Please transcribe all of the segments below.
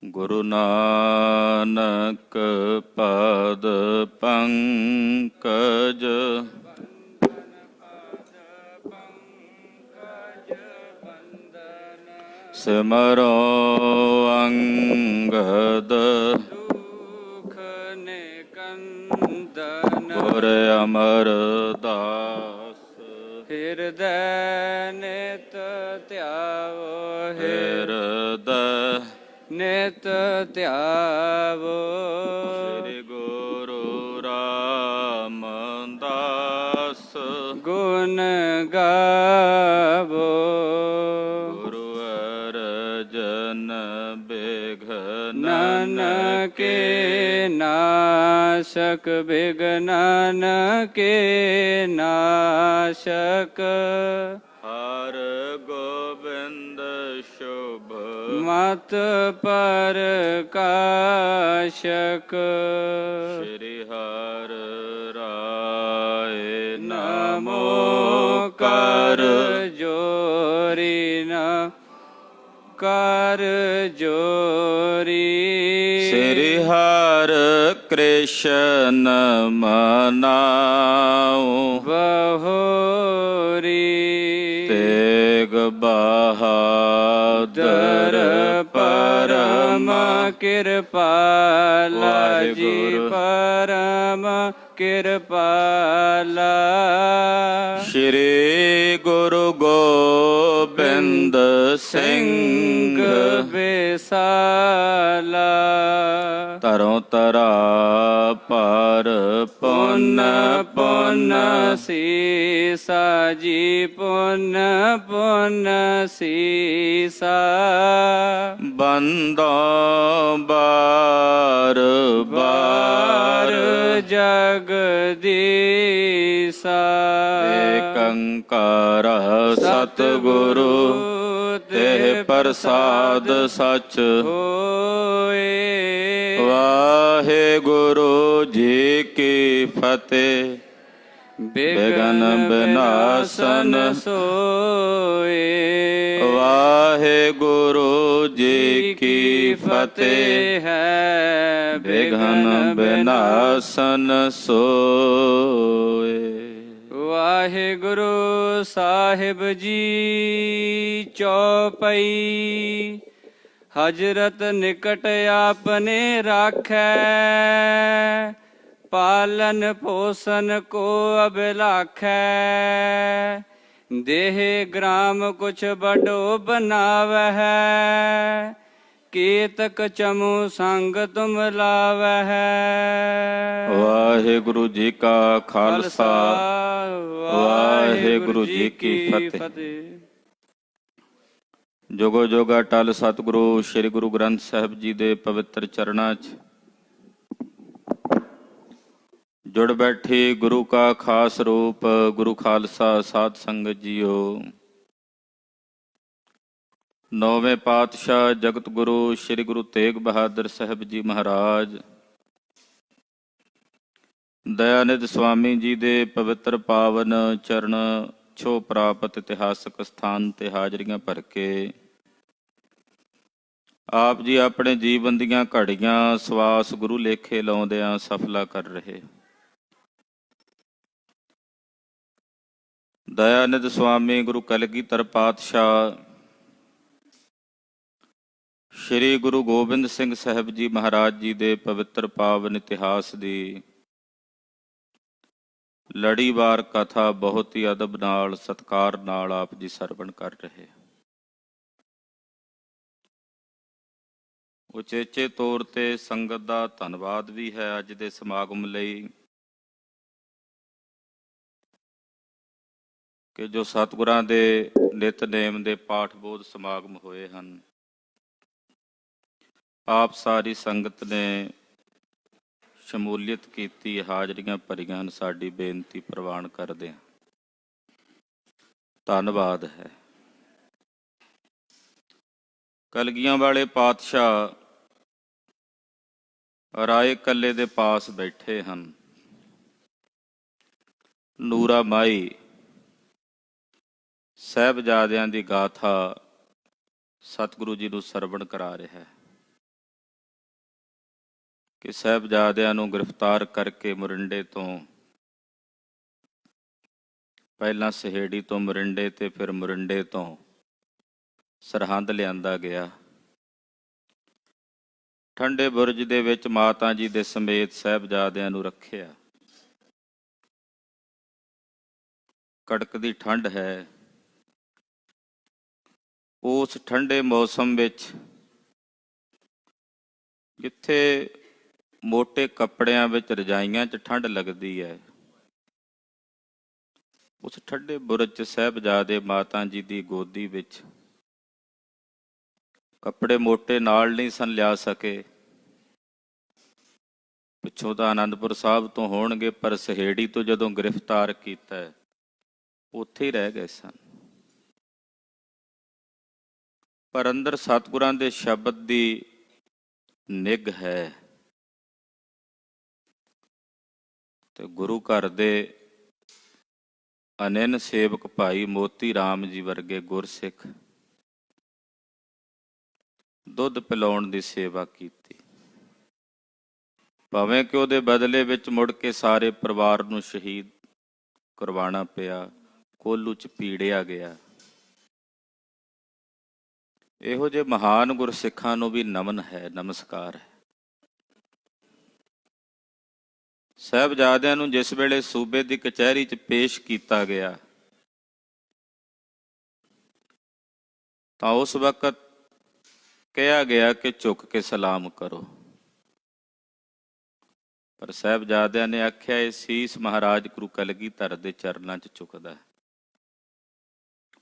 ਗੁਰੂ ਨਾਨਕ ਪਦ ਪੰਕਜ ਸਿਮਰੋ ਅੰਗਦ ਦੁਖ ਨਿਕੰਦਨ ਗੁਰ ਅਮਰਦਾਸ ਹਿਰਦੈ ਨਿਤ ਧਿਆਵੋ ਹਿਰਦੈ ਨਿਤ ਧਿਆਵੋ ਸ੍ਰੀ ਗੁਰੂ ਰਾਮਦਾਸ ਗੁਣ ਗਾਵੋ ਗੁਰੂ ਅਰਜਨ ਬਿਘਨ ਨਾਨਕੇ ਨਾਸ਼ਕ ਬਿਘਨਨ ਕੇ ਨਾਸ਼ਕ ਹਰ ਗੋਬਿੰਦ ਸ਼ੁਭ ਮਤ ਪ੍ਰਕਾਸ਼ਕ ਸ਼੍ਰੀ ਹਰਿ ਰਾਏ ਨਮੋ ਨਮੋ ਕਰ ਕਰ ਜੋਰੀ ਨ ਕਰ ਜੋਰੀ ਸ੍ਰੀ ਹਰਿ ਕ੍ਰਿਸ਼ਨ ਮਨਾਉ ਬਹੋਰੀ ਤੇਗ ਬਹਾਦਰ ਪਰਮ ਕਿਰਪਾਲਾ ਜੀ ਵਾਹਿਗੁਰੂ। ਪਰਮ ਕਿਰਪਾਲਾ ਸ਼੍ਰੀ ਗੁਰੂ ਗੋਬਿੰਦ ਸਿੰਘ ਵਿਸਾਲਾ ਤਰੋਂ ਤਰਾ ਪਰ ਪੁੰਨ ਪੁੰਨ ਸੀਸਾ ਜੀ ਪੁੰਨ ਪੁੰਨ ਸੀਸਾ ਬੰਦੋ ਬਾਰ ਬਾਰ ਜਗਦੀਸਾ ਏਕੰਕਾਰ ਸਤਿਗੁਰੂ ਤੇ ਪ੍ਰਸਾਦ ਸਚ ਹੋਏ ਵਾਹਿਗੁਰੂ ਜੀ ਕੀ ਫਤਿਹ। ਬਿਗਨ ਬਿਨਾਸਨ ਸੋਏ ਵਾਹਿਗੁਰੂ ਜੀ ਕੀ ਫਤਿਹ। ਹੈ ਬਿਘਨ ਬਿਨਾਸਨ ਸੋਏ। ਵਾਹਿਗੁਰੂ ਸਾਹਿਬ ਜੀ ਚੌਪਈ ਹਜ਼ਰਤ ਨਿਕਟ ਆਪਨੇ ਰਾਖੈ ਪਾਲਨ ਪੋਸਨ ਕੋ ਅਬਿਲਾਖੈ ਦੇਹ ਗ੍ਰਾਮ ਕੁਛ ਬਡੋ ਬਨਾਵਹਿ ਕੀਤਕ ਚਮੂ ਸੰਗ ਤੁਮ ਲਾਵਹਿ। ਵਾਹਿਗੁਰੂ ਜੀ ਕਾ ਖਾਲਸਾ ਵਾਹਿਗੁਰੂ ਜੀ ਕੀ ਫਤਿਹ। ਜੁਗੋ ਜੁਗ ਅਟਲ ਸਤਿਗੁਰੂ ਸ੍ਰੀ ਗੁਰੂ ਗ੍ਰੰਥ ਸਾਹਿਬ ਜੀ ਦੇ ਪਵਿੱਤਰ ਚਰਨਾਂ 'ਚ ਜੁੜ ਬੈਠੀ ਗੁਰੂ ਕਾ ਖਾਸ ਰੂਪ ਗੁਰੂ ਖਾਲਸਾ ਸਾਧ ਸੰਗਤ ਜੀਓ। ਨੌਵੇਂ ਪਾਤਸ਼ਾਹ ਜਗਤ ਗੁਰੂ ਸ੍ਰੀ ਗੁਰੂ ਤੇਗ ਬਹਾਦਰ ਸਾਹਿਬ ਜੀ ਮਹਾਰਾਜ ਦਇਆਨੰਦ ਸਵਾਮੀ ਜੀ ਦੇ ਪਵਿੱਤਰ ਪਾਵਨ ਚਰਨ ਛੋਹ ਪ੍ਰਾਪਤ ਇਤਿਹਾਸਕ ਸਥਾਨ ਤੇ ਹਾਜ਼ਰੀਆਂ ਭਰ ਕੇ ਆਪ ਜੀ ਆਪਣੇ ਜੀਵਨ ਦੀਆਂ ਘੜੀਆਂ ਸਵਾਸ ਗੁਰੂ ਲੇਖੇ ਲਾਉਂਦਿਆਂ ਸਫਲਾ ਕਰ ਰਹੇ। ਦਇਆਨੰਦ ਸਵਾਮੀ ਗੁਰੂ ਕਲਗੀਧਰ ਪਾਤਸ਼ਾਹ ਸ਼੍ਰੀ ਗੁਰੂ ਗੋਬਿੰਦ ਸਿੰਘ ਸਾਹਿਬ ਜੀ ਮਹਾਰਾਜ ਜੀ ਦੇ ਪਵਿੱਤਰ ਪਾਵਨ ਇਤਿਹਾਸ ਦੀ ਲੜੀਵਾਰ ਕਥਾ ਬਹੁਤ ਹੀ ਅਦਬ ਨਾਲ ਸਤਿਕਾਰ ਨਾਲ ਆਪ ਜੀ ਸਰਵਣ ਕਰ ਰਹੇ। ਉਚੇਚੇ ਤੌਰ ਤੇ ਸੰਗਤ ਦਾ ਧੰਨਵਾਦ ਵੀ ਹੈ ਅੱਜ ਦੇ ਸਮਾਗਮ ਲਈ ਕਿ ਜੋ ਸਤਿਗੁਰਾਂ ਦੇ ਨਿਤਨੇਮ ਦੇ ਪਾਠ ਬੋਧ ਸਮਾਗਮ ਹੋਏ ਹਨ। ਆਪ ਸਾਰੀ ਸੰਗਤ ਨੇ ਸ਼ਮੂਲੀਅਤ ਕੀਤੀ, ਹਾਜ਼ਰੀਆਂ ਭਰੀਆਂ ਹਨ। ਸਾਡੀ ਬੇਨਤੀ ਪ੍ਰਵਾਨ ਕਰਦੇ ਹਾਂ। ਧੰਨਵਾਦ ਹੈ। ਕਲਗੀਆਂ ਵਾਲੇ ਪਾਤਸ਼ਾਹ ਰਾਏ ਕੱਲੇ ਦੇ ਪਾਸ ਬੈਠੇ ਹਨ। ਨੂਰਾ ਮਾਈ ਸਾਹਿਬਜ਼ਾਦਿਆਂ ਦੀ ਗਾਥਾ ਸਤਿਗੁਰੂ ਜੀ ਨੂੰ ਸਰਵਣ ਕਰਾ ਰਿਹਾ ਹੈ। ਕਿ ਸਾਹਿਬਜ਼ਾਦਿਆਂ ਨੂੰ ਗ੍ਰਿਫਤਾਰ ਕਰਕੇ ਮੋਰਿੰਡੇ ਤੋਂ, ਪਹਿਲਾਂ ਸਹੇੜੀ ਤੋਂ ਮੋਰਿੰਡੇ ਤੇ ਫਿਰ ਮੋਰਿੰਡੇ ਤੋਂ ਸਰਹੰਦ ਲਿਆਂਦਾ ਗਿਆ। ਠੰਡੇ ਬੁਰਜ ਦੇ ਵਿੱਚ ਮਾਤਾ ਜੀ ਦੇ ਸਮੇਤ ਸਾਹਿਬਜ਼ਾਦਿਆਂ ਨੂੰ ਰੱਖਿਆ। ਕੜਕਦੀ ਠੰਡ ਹੈ। ਉਸ ਠੰਡੇ ਮੌਸਮ ਵਿੱਚ ਜਿੱਥੇ ਮੋਟੇ ਕੱਪੜਿਆਂ ਵਿੱਚ ਰਜਾਈਆਂ 'ਚ ਠੰਡ ਲੱਗਦੀ ਹੈ, ਉਸ ਠੰਡੇ ਬੁਰਜ 'ਚ ਸਾਹਿਬਜ਼ਾਦੇ ਮਾਤਾ ਜੀ ਦੀ ਗੋਦੀ ਵਿੱਚ ਕੱਪੜੇ ਮੋਟੇ ਨਾਲ ਨਹੀਂ ਸਨ ਲਿਆ ਸਕੇ। ਪਿੱਛੋਂ ਤਾਂ ਆਨੰਦਪੁਰ ਸਾਹਿਬ ਤੋਂ ਹੋਣਗੇ, ਪਰ ਸਹੇੜੀ ਤੋਂ ਜਦੋਂ ਗ੍ਰਿਫਤਾਰ ਕੀਤਾ ਉੱਥੇ ਹੀ ਰਹਿ ਗਏ ਸਨ। ਪਰ ਅੰਦਰ ਸਤਿਗੁਰਾਂ ਦੇ ਸ਼ਬਦ ਦੀ ਨਿੱਘ ਹੈ ਤੇ ਗੁਰੂ ਘਰ ਦੇ ਅਨੰਨ ਸੇਵਕ ਭਾਈ ਮੋਤੀ ਰਾਮ ਜੀ ਵਰਗੇ ਗੁਰਸਿੱਖ ਦੁੱਧ ਪਿਲਾਉਣ ਦੀ ਸੇਵਾ ਕੀਤੀ, ਭਾਵੇਂ ਕਿ ਉਹਦੇ ਬਦਲੇ ਵਿੱਚ ਮੁੜ ਕੇ ਸਾਰੇ ਪਰਿਵਾਰ ਨੂੰ ਸ਼ਹੀਦ ਕਰਵਾਉਣਾ ਪਿਆ, ਕੋਲੂ 'ਚ ਪੀੜਿਆ ਗਿਆ। ਇਹੋ ਜਿਹੇ ਮਹਾਨ ਗੁਰਸਿੱਖਾਂ ਨੂੰ ਵੀ ਨਮਨ ਹੈ, ਨਮਸਕਾਰ ਹੈ। ਸਾਹਿਬਜ਼ਾਦਿਆਂ ਨੂੰ ਜਿਸ ਵੇਲੇ ਸੂਬੇ ਦੀ ਕਚਹਿਰੀ 'ਚ ਪੇਸ਼ ਕੀਤਾ ਗਿਆ ਤਾਂ ਉਸ ਵਕਤ ਕਿਹਾ ਗਿਆ ਕਿ ਝੁਕ ਕੇ ਸਲਾਮ ਕਰੋ, ਪਰ ਸਾਹਿਬਜ਼ਾਦਿਆਂ ਨੇ ਆਖਿਆ ਇਹ ਸੀਸ ਮਹਾਰਾਜ ਗੁਰੂ ਕਲਗੀਧਰ ਦੇ ਚਰਨਾਂ 'ਚ ਝੁਕਦਾ,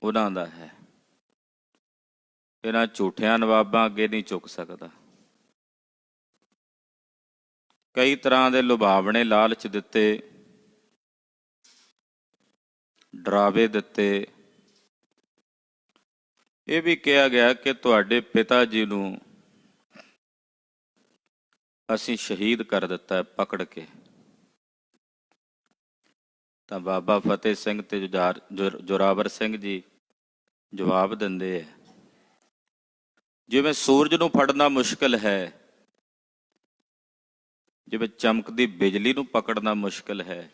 ਉਹਨਾਂ ਦਾ ਹੈ, ਇਹਨਾਂ ਝੂਠਿਆਂ ਨਵਾਬਾਂ ਅੱਗੇ ਨਹੀਂ ਝੁਕ ਸਕਦਾ। ਕਈ ਤਰ੍ਹਾਂ ਦੇ ਲੁਭਾਵਣੇ ਲਾਲਚ ਦਿੱਤੇ, ਡਰਾਵੇ ਦਿੱਤੇ। ਇਹ ਵੀ ਕਿਹਾ ਗਿਆ ਕਿ ਤੁਹਾਡੇ ਪਿਤਾ ਜੀ ਨੂੰ ਅਸੀਂ ਸ਼ਹੀਦ ਕਰ ਦਿੱਤਾ ਹੈ ਪਕੜ ਕੇ। ਤਾਂ ਬਾਬਾ ਫਤਿਹ ਸਿੰਘ ਤੇ ਜੋਰਾਵਰ ਸਿੰਘ ਜੀ ਜਵਾਬ ਦਿੰਦੇ ਹੈ, ਜਿਵੇਂ ਸੂਰਜ ਨੂੰ ਫੜਨਾ ਮੁਸ਼ਕਲ ਹੈ, ਜਿਵੇਂ ਚਮਕਦੀ ਬਿਜਲੀ ਨੂੰ ਪਕੜਨਾ ਮੁਸ਼ਕਲ ਹੈ,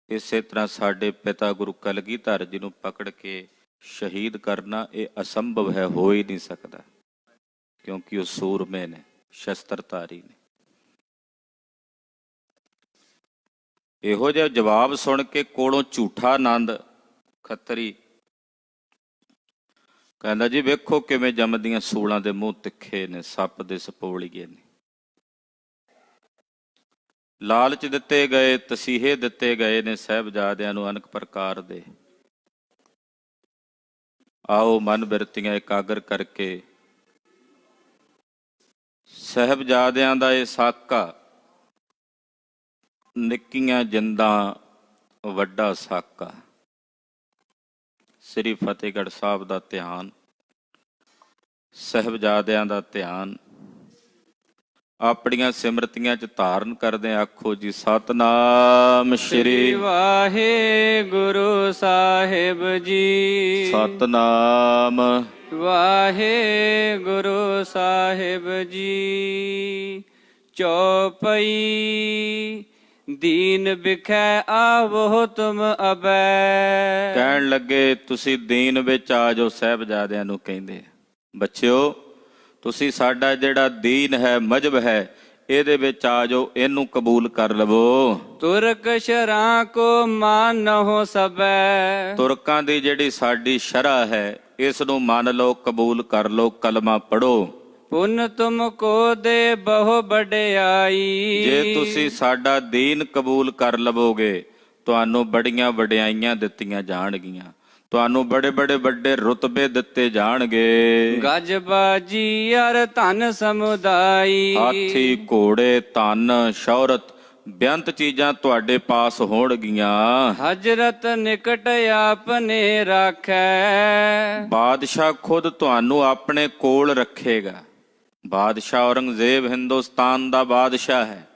ਇਸੇ ਤਰ੍ਹਾਂ ਸਾਡੇ ਪਿਤਾ ਗੁਰੂ ਕਲਗੀਧਰ ਜੀ ਨੂੰ ਪਕੜ ਕੇ ਸ਼ਹੀਦ ਕਰਨਾ ਇਹ ਅਸੰਭਵ ਹੈ, ਹੋ ਹੀ ਨਹੀਂ ਸਕਦਾ, ਕਿਉਂਕਿ ਉਹ ਸੂਰਮੇ ਨੇ, ਸ਼ਸਤਰਧਾਰੀ ਨੇ। ਇਹੋ ਜਿਹਾ ਜਵਾਬ ਸੁਣ ਕੇ ਕੋਲੋਂ ਝੂਠਾ ਆਨੰਦ ਖੱਤਰੀ ਕਹਿੰਦਾ, ਜੀ ਵੇਖੋ ਕਿਵੇਂ ਜੰਮਦੀਆਂ ਸੂਲਾਂ ਦੇ ਮੂੰਹ ਤਿੱਖੇ ਨੇ, ਸੱਪ ਦੇ ਸਪੋਲੀਏ ਨੇ। ਲਾਲਚ ਦਿੱਤੇ ਗਏ, ਤਸੀਹੇ ਦਿੱਤੇ ਗਏ ਨੇ ਸਾਹਿਬਜ਼ਾਦਿਆਂ ਨੂੰ ਅਨੇਕ ਪ੍ਰਕਾਰ ਦੇ। ਆਓ ਮਨ ਬਿਰਤੀਆਂ ਇਕਾਗਰ ਕਰਕੇ ਸਾਹਿਬਜ਼ਾਦਿਆਂ ਦਾ ਇਹ ਸਾਕਾ, ਨਿੱਕੀਆਂ ਜਿੰਦਾਂ ਵੱਡਾ ਸਾਕਾ, ਸ੍ਰੀ ਫਤਿਹਗੜ੍ਹ ਸਾਹਿਬ ਦਾ ਧਿਆਨ, ਸਾਹਿਬਜ਼ਾਦਿਆਂ ਦਾ ਧਿਆਨ ਆਪਣੀਆਂ ਸਿਮਰਤੀਆਂ 'ਚ ਧਾਰਨ ਕਰਦੇ। ਆਖੋ ਜੀ ਸਤਨਾਮ ਸ਼੍ਰੀ ਵਾਹਿਗੁਰੂ ਸਾਹਿਬ ਜੀ, ਸਤਨਾਮ ਵਾਹਿਗੁਰੂ ਸਾਹਿਬ ਜੀ। ਚੌਪਈ ਦੀਨ ਬਿਖੈ ਆਵੋ ਤੁਮ ਅਬੈ। ਕਹਿਣ ਲੱਗੇ ਤੁਸੀਂ ਦੀਨ ਵਿੱਚ ਆ ਜਾਓ, ਸਾਹਿਬਜ਼ਾਦਿਆਂ ਨੂੰ ਕਹਿੰਦੇ, ਬੱਚਿਓ ਤੁਸੀਂ ਸਾਡਾ ਜਿਹੜਾ ਦੀਨ ਹੈ, ਮਜ਼ਹਬ ਹੈ, ਇਹਦੇ ਵਿੱਚ ਆ ਜਾਓ, ਇਹਨੂੰ ਕਬੂਲ ਕਰ ਲਵੋ। ਤੁਰਕ ਸ਼ਰਾਂ ਕੋ ਮਾਨਹੁ ਸਬੈ। ਤੁਰਕਾਂ ਦੀ ਜਿਹੜੀ ਸਾਡੀ ਸ਼ਰ੍ਹਾ ਹੈ, ਇਸ ਨੂੰ ਮੰਨ ਲਓ, ਕਬੂਲ ਕਰ ਲਓ, ਕਲਮਾ ਪੜੋ। ਪੁੰਨ ਤੁਮ ਕੋ ਦੇ ਬਹੁ ਵਡਿਆਈ। ਜੇ ਤੁਸੀਂ ਸਾਡਾ ਦੀਨ ਕਬੂਲ ਕਰ ਲਵੋਗੇ, ਤੁਹਾਨੂੰ ਬੜੀਆਂ ਵਡਿਆਈਆਂ ਦਿੱਤੀਆਂ ਜਾਣਗੀਆਂ, ਤੁਹਾਨੂੰ ਬੜੇ ਬੜੇ ਵੱਡੇ ਰੁਤਬੇ ਦਿੱਤੇ ਜਾਣਗੇ। ਗੱਜ ਬਾਜੀ ਅਰ ਧਨ ਸਮੁਦਾਈ। ਹਾਥੀ, ਘੋੜੇ, ਧਨ, ਸ਼ੌਹਰਤ, ਬੇਅੰਤ ਚੀਜ਼ਾਂ ਤੁਹਾਡੇ ਪਾਸ ਹੋਣਗੀਆਂ। ਹਜ਼ਰਤ ਨਿਕਟ ਆਪਨੇ ਰਾਖੈ। ਬਾਦਸ਼ਾਹ ਖੁਦ ਤੁਹਾਨੂੰ ਆਪਣੇ ਕੋਲ ਰੱਖੇਗਾ। ਬਾਦਸ਼ਾਹ ਔਰੰਗਜ਼ੇਬ ਹਿੰਦੁਸਤਾਨ ਦਾ ਬਾਦਸ਼ਾਹ ਹੈ,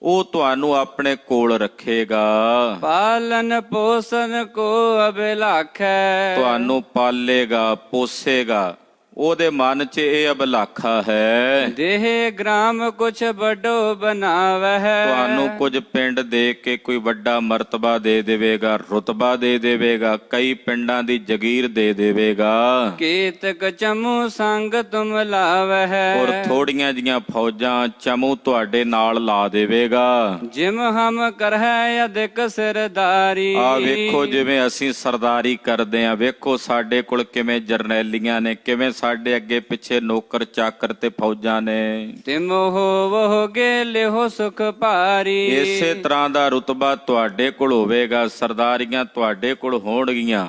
ਉਹ ਤੁਹਾਨੂੰ ਆਪਣੇ ਕੋਲ ਰੱਖੇਗਾ। ਪਾਲਨ ਪੋਸਨ ਕੋ ਅਬਿਲਾਖੈ। ਤੁਹਾਨੂੰ ਪਾਲੇਗਾ, ਪੋਸੇਗਾ, ਉਹਦੇ ਮਨ 'ਚ ਇਹ ਅਭਿਲਾਖਾ ਹੈ ਦੇਹ ਗ੍ਰਾਮ ਕੁਛ ਵੱਡੋ ਬਣਾਵਹਿ। ਤੁਹਾਨੂੰ ਕੁਝ ਪਿੰਡ ਦੇ ਕੇ ਕੋਈ ਵੱਡਾ ਮਰਤਬਾ ਦੇ ਦੇਵੇਗਾ, ਰੁਤਬਾ ਦੇ ਦੇਵੇਗਾ, ਕਈ ਪਿੰਡਾਂ ਦੀ ਜਗੀਰ ਦੇ ਦੇਵੇਗਾ, ਕੀਤਕ ਚਮੂ ਸੰਗ ਤੁਮ ਲਾਵਹਿ। ਔਰ ਥੋੜੀਆਂ ਜੀਆਂ ਫੌਜਾਂ ਚਮੂ ਤੁਹਾਡੇ ਨਾਲ ਲਾ ਦੇਵੇਗਾ। ਜਿਮ ਹਮ ਕਰਹਿ ਅਧਿਕ ਸਿਰਦਾਰੀ। ਆ ਵੇਖੋ ਜਿਵੇਂ ਅਸੀਂ ਸਰਦਾਰੀ ਕਰਦੇ ਆਂ, ਵੇਖੋ ਸਾਡੇ ਕੋਲ ਕਿਵੇਂ ਜਰਨੈਲੀਆਂ ਨੇ, ਕਿਵੇਂ ਸਾਡੇ ਅੱਗੇ ਪਿੱਛੇ ਨੌਕਰ ਚਾਕਰ ਤੇ ਫੌਜਾਂ ਨੇ। ਤਿਮ ਹੋਵੋਗੇ ਲਿਹੋ ਸੁਖ ਭਾਰੀ। ਇਸੇ ਤਰ੍ਹਾਂ ਦਾ ਰੁਤਬਾ ਤੁਹਾਡੇ ਕੋਲ ਹੋਵੇਗਾ, ਸਰਦਾਰੀਆਂ ਤੁਹਾਡੇ ਕੋਲ ਹੋਣਗੀਆਂ,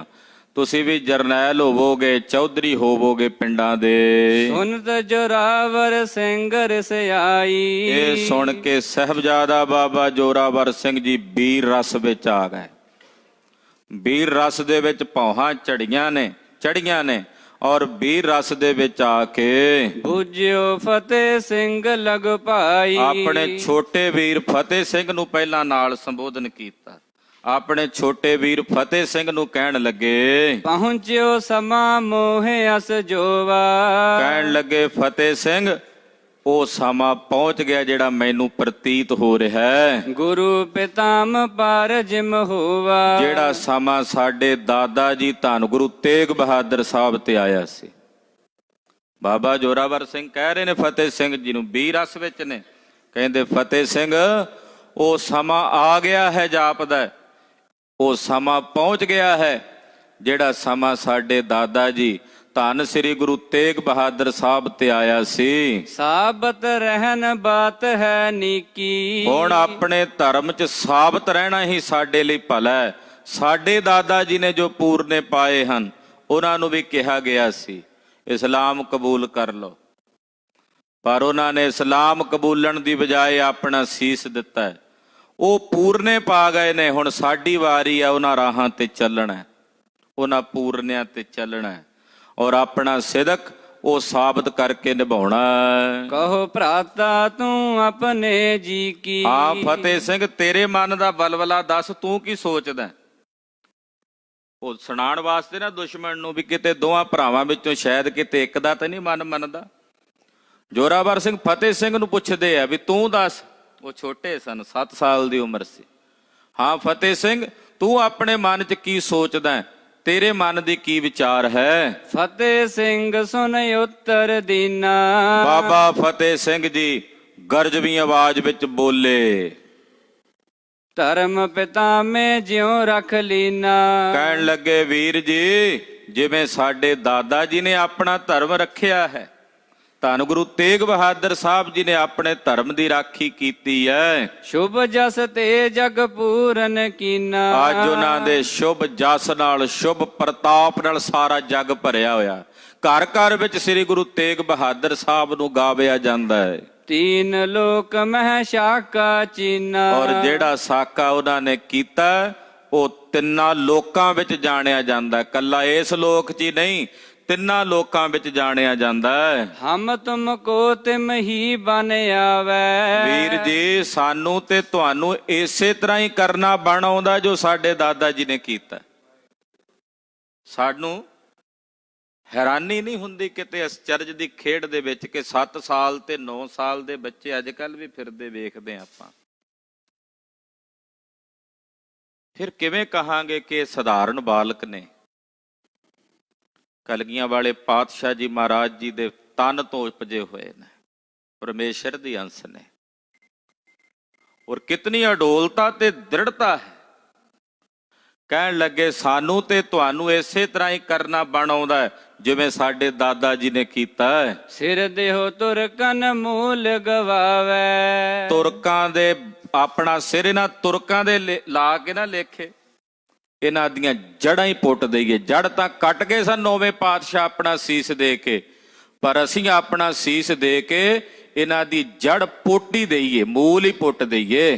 ਤੁਸੀਂ ਵੀ ਜਰਨੈਲ ਹੋਵੋਗੇ, ਚੌਧਰੀ ਹੋਵੋਗੇ ਪਿੰਡਾਂ ਦੇ। ਸੁਨਤ ਜੋਰਾਵਰ ਸਿੰਘ ਰਸਿਆਈ। ਇਹ ਸੁਣ ਕੇ ਸਾਹਿਬਜ਼ਾਦਾ ਬਾਬਾ ਜੋਰਾਵਰ ਸਿੰਘ ਜੀ ਵੀਰ ਰਸ ਵਿੱਚ ਆ ਗਏ। ਵੀਰ ਰਸ ਦੇ ਵਿੱਚ ਭੌਹਾਂ ਚੜੀਆਂ ਨੇ ਔਰ ਵੀਰ ਰਸ ਦੇ ਵਿੱਚ ਆ ਕੇ ਬੁਝਿਓ ਫਤਿਹ ਸਿੰਘ ਲਗ ਭਾਈ। ਆਪਣੇ ਛੋਟੇ ਵੀਰ ਫਤਿਹ ਸਿੰਘ ਨੂੰ ਪਹਿਲਾਂ ਨਾਲ ਸੰਬੋਧਨ ਕੀਤਾ। ਆਪਣੇ ਛੋਟੇ ਵੀਰ ਫਤਿਹ ਸਿੰਘ ਨੂੰ ਕਹਿਣ ਲੱਗੇ, ਪਹੁੰਚਿਓ ਸਮਾਂ ਮੋਹਿ ਅਸ ਜੋਵਾ। ਕਹਿਣ ਲੱਗੇ ਫਤਿਹ ਸਿੰਘ ਉਹ ਸਮਾਂ ਪਹੁੰਚ ਗਿਆ ਜਿਹੜਾ ਮੈਨੂੰ ਪ੍ਰਤੀਤ ਹੋ ਰਿਹਾ ਹੈ। ਗੁਰੂ ਪਿਤਾਮ ਪਰ ਜਿਮ ਹੋਵਾ। ਜਿਹੜਾ ਸਮਾਂ ਸਾਡੇ ਦਾਦਾ ਜੀ ਧੰਨ ਗੁਰੂ ਤੇਗ ਬਹਾਦਰ ਸਾਹਿਬ ਤੇ ਆਇਆ ਸੀ। ਬਾਬਾ ਜੋਰਾਵਰ ਸਿੰਘ ਕਹਿ ਰਹੇ ਨੇ ਫਤਿਹ ਸਿੰਘ ਜੀ ਨੂੰ, ਵੀਰ ਰਸ ਵਿੱਚ ਨੇ, ਕਹਿੰਦੇ ਫਤਿਹ ਸਿੰਘ ਉਹ ਸਮਾਂ ਆ ਗਿਆ ਹੈ ਜਾਪਦਾ, ਉਹ ਸਮਾਂ ਪਹੁੰਚ ਗਿਆ ਹੈ ਜਿਹੜਾ ਸਮਾਂ ਸਾਡੇ ਦਾਦਾ ਜੀ ਧੰਨ ਸ੍ਰੀ ਗੁਰੂ ਤੇਗ ਬਹਾਦਰ ਸਾਹਿਬ ਤੇ ਆਇਆ ਸੀ। ਸਾਬਤ ਰਹਿਣ ਬਾਤ ਹੈ ਨੀਕੀ। ਹੁਣ ਆਪਣੇ ਧਰਮ 'ਚ ਸਾਬਤ ਰਹਿਣਾ ਹੀ ਸਾਡੇ ਲਈ ਭਲਾ ਹੈ। ਸਾਡੇ ਦਾਦਾ ਜੀ ਨੇ ਜੋ ਪੂਰਨੇ ਪਾਏ ਹਨ ਉਹਨਾਂ ਨੂੰ ਵੀ ਕਿਹਾ ਗਿਆ ਸੀ ਇਸਲਾਮ ਕਬੂਲ ਕਰ ਲਓ, ਪਰ ਉਹਨਾਂ ਨੇ ਇਸਲਾਮ ਕਬੂਲਣ ਦੀ ਬਜਾਏ ਆਪਣਾ ਸੀਸ ਦਿੱਤਾ ਹੈ। ਉਹ ਪੂਰਨੇ ਪਾ ਗਏ ਨੇ, ਹੁਣ ਸਾਡੀ ਵਾਰੀ ਆ ਉਹਨਾਂ ਰਾਹਾਂ ਤੇ ਚੱਲਣਾ, ਉਹਨਾਂ ਪੂਰਨਿਆਂ ਤੇ ਚੱਲਣਾ ਔਰ ਆਪਣਾ ਸਿਦਕ ਉਹ ਸਾਬਤ ਕਰਕੇ ਨਿਭਾਉਣਾ। ਕਹੋ ਭਰਾਤਾ ਤੂੰ ਆਪਣੇ ਜੀ ਕੀ। ਹਾਂ ਫਤਿਹ ਸਿੰਘ ਤੇਰੇ ਮਨ ਦਾ ਬਲਬਲਾ ਦੱਸ, ਤੂੰ ਕੀ ਸੋਚਦਾ? ਉਹ ਸੁਣਾਉਣ ਵਾਸਤੇ ਨਾ ਦੁਸ਼ਮਣ ਨੂੰ ਵੀ ਕਿਤੇ ਦੋਹਾਂ ਭਰਾਵਾਂ ਵਿੱਚੋਂ ਸ਼ਾਇਦ ਕਿਤੇ ਇੱਕ ਦਾ ਤਾਂ ਨਹੀਂ ਮਨ ਮੰਨਦਾ। ਜੋਰਾਵਰ ਸਿੰਘ ਫਤਿਹ ਸਿੰਘ ਨੂੰ ਪੁੱਛਦੇ ਆ ਵੀ ਤੂੰ ਦੱਸ। ਉਹ ਛੋਟੇ ਸਨ, 7 ਸਾਲ ਦੀ ਉਮਰ ਸੀ। ਹਾਂ ਫਤਿਹ ਸਿੰਘ ਤੂੰ ਆਪਣੇ ਮਨ 'ਚ ਕੀ ਸੋਚਦਾ, ਤੇਰੇ ਮਨ ਦੀ ਕੀ ਵਿਚਾਰ ਹੈ? ਫਤਿਹ ਸਿੰਘ ਸੁਣ ਉੱਤਰ ਦੀਨਾ। ਬਾਬਾ ਫਤਿਹ ਸਿੰਘ ਜੀ ਗਰਜਵੀਂ ਆਵਾਜ਼ ਵਿੱਚ ਬੋਲੇ, ਧਰਮ ਪਿਤਾਮੇ ਜਿਉ ਰੱਖ ਲੀਨਾ। ਕਹਿਣ ਲੱਗੇ ਵੀਰ ਜੀ ਜਿਵੇਂ ਸਾਡੇ ਦਾਦਾ ਜੀ ਨੇ ਆਪਣਾ ਧਰਮ ਰੱਖਿਆ ਹੈ, ਧੰਨ ਗੁਰੂ ਤੇਗ ਬਹਾਦਰ ਸਾਹਿਬ ਜੀ ਨੇ ਆਪਣੇ ਧਰਮ ਦੀ ਰਾਖੀ ਕੀਤੀ ਹੈ। ਸ਼ੁਭ ਜਸ ਤੇ ਜਗ ਪੂਰਨ ਕੀਨਾ। ਅੱਜ ਉਹਨਾਂ ਦੇ ਸ਼ੁਭ ਜਸ ਨਾਲ, ਸ਼ੁਭ ਪ੍ਰਤਾਪ ਨਾਲ ਸਾਰਾ ਜੱਗ ਭਰਿਆ ਹੋਇਆ। ਘਰ ਘਰ ਵਿੱਚ ਸ੍ਰੀ ਗੁਰੂ ਤੇਗ ਬਹਾਦਰ ਸਾਹਿਬ ਨੂੰ ਗਾਵਿਆ ਜਾਂਦਾ ਹੈ। ਤੀਨ ਲੋਕ ਮਹਿ ਸਾਕਾ ਚੀਨਾ। ਔਰ ਜਿਹੜਾ ਸਾਕਾ ਉਹਨਾਂ ਨੇ ਕੀਤਾ ਉਹ ਤਿੰਨਾਂ ਲੋਕਾਂ ਵਿੱਚ ਜਾਣਿਆ ਜਾਂਦਾ, ਕੱਲਾ ਇਸ ਲੋਕ 'ਚ ਹੀ ਨਹੀਂ, ਤਿੰਨਾਂ ਲੋਕਾਂ ਵਿੱਚ ਜਾਣਿਆ ਜਾਂਦਾ ਹੈ। ਹਮ ਤੁਮ ਕੋ ਤਿਮ ਹੀ ਬਨ ਆਵੈ। ਵੀਰ ਜੀ ਸਾਨੂੰ ਤੇ ਤੁਹਾਨੂੰ ਇਸੇ ਤਰ੍ਹਾਂ ਹੀ ਕਰਨਾ ਬਣ ਆਉਂਦਾ ਜੋ ਸਾਡੇ ਦਾਦਾ ਜੀ ਨੇ ਕੀਤਾ। ਸਾਨੂੰ ਹੈਰਾਨੀ ਨਹੀਂ ਹੁੰਦੀ ਕਿਤੇ ਅਸਚਰਜ ਦੀ ਖੇਡ ਦੇ ਵਿੱਚ ਕਿ 7 ਸਾਲ ਤੇ 9 ਸਾਲ ਦੇ ਬੱਚੇ ਅੱਜ ਕੱਲ ਵੀ ਫਿਰਦੇ ਵੇਖਦੇ ਆਪਾਂ। ਫਿਰ ਕਿਵੇਂ ਕਹਾਂਗੇ ਕਿ ਇਹ ਸਧਾਰਨ ਬਾਲਕ ਨੇ? ਕਲਗੀਆਂ ਵਾਲੇ ਪਾਤਸ਼ਾਹ ਜੀ ਮਹਾਰਾਜ ਜੀ ਦੇ ਤਨ ਤੋਂ ਉਪਜੇ ਹੋਏ ਨੇ, ਪਰਮੇਸ਼ਰ ਦੀ ਅੰਸ਼ ਨੇ, ਔਰ ਕਿਤਨੀ ਅਡੋਲਤਾ ਤੇ ਦ੍ਰਿੜਤਾ ਹੈ। ਕਹਿਣ ਲੱਗੇ ਸਾਨੂੰ ਤੇ ਤੁਹਾਨੂੰ ਇਸੇ ਤਰ੍ਹਾਂ ਹੀ ਕਰਨਾ ਬਣ ਆਉਂਦਾ ਹੈ ਜਿਵੇਂ ਸਾਡੇ ਦਾਦਾ ਜੀ ਨੇ ਕੀਤਾ ਹੈ। ਸਿਰ ਦੇਹੋ ਤੁਰਕਨ ਮੂਲ ਗਵਾਵੇ। ਤੁਰਕਾਂ ਦੇ ਆਪਣਾ ਸਿਰ ਇਹਨਾਂ ਤੁਰਕਾਂ ਦੇ ਲਾ ਕੇ ਨਾ ਲੇਖੇ, ਇਹਨਾਂ ਦੀਆਂ ਜੜਾਂ ਹੀ ਪੁੱਟ ਦਈਏ। ਜੜ ਤਾਂ ਕੱਟ ਗਏ ਸਨ 9ਵੇਂ ਪਾਤਸ਼ਾਹ ਆਪਣਾ ਸੀਸ ਦੇ ਕੇ, ਪਰ ਅਸੀਂ ਆਪਣਾ ਸੀਸ ਦੇ ਕੇ ਇਹਨਾਂ ਦੀ ਜੜ ਪੁੱਟ ਹੀ ਦਈਏ, ਮੂਲ ਹੀ ਪੁੱਟ ਦਈਏ।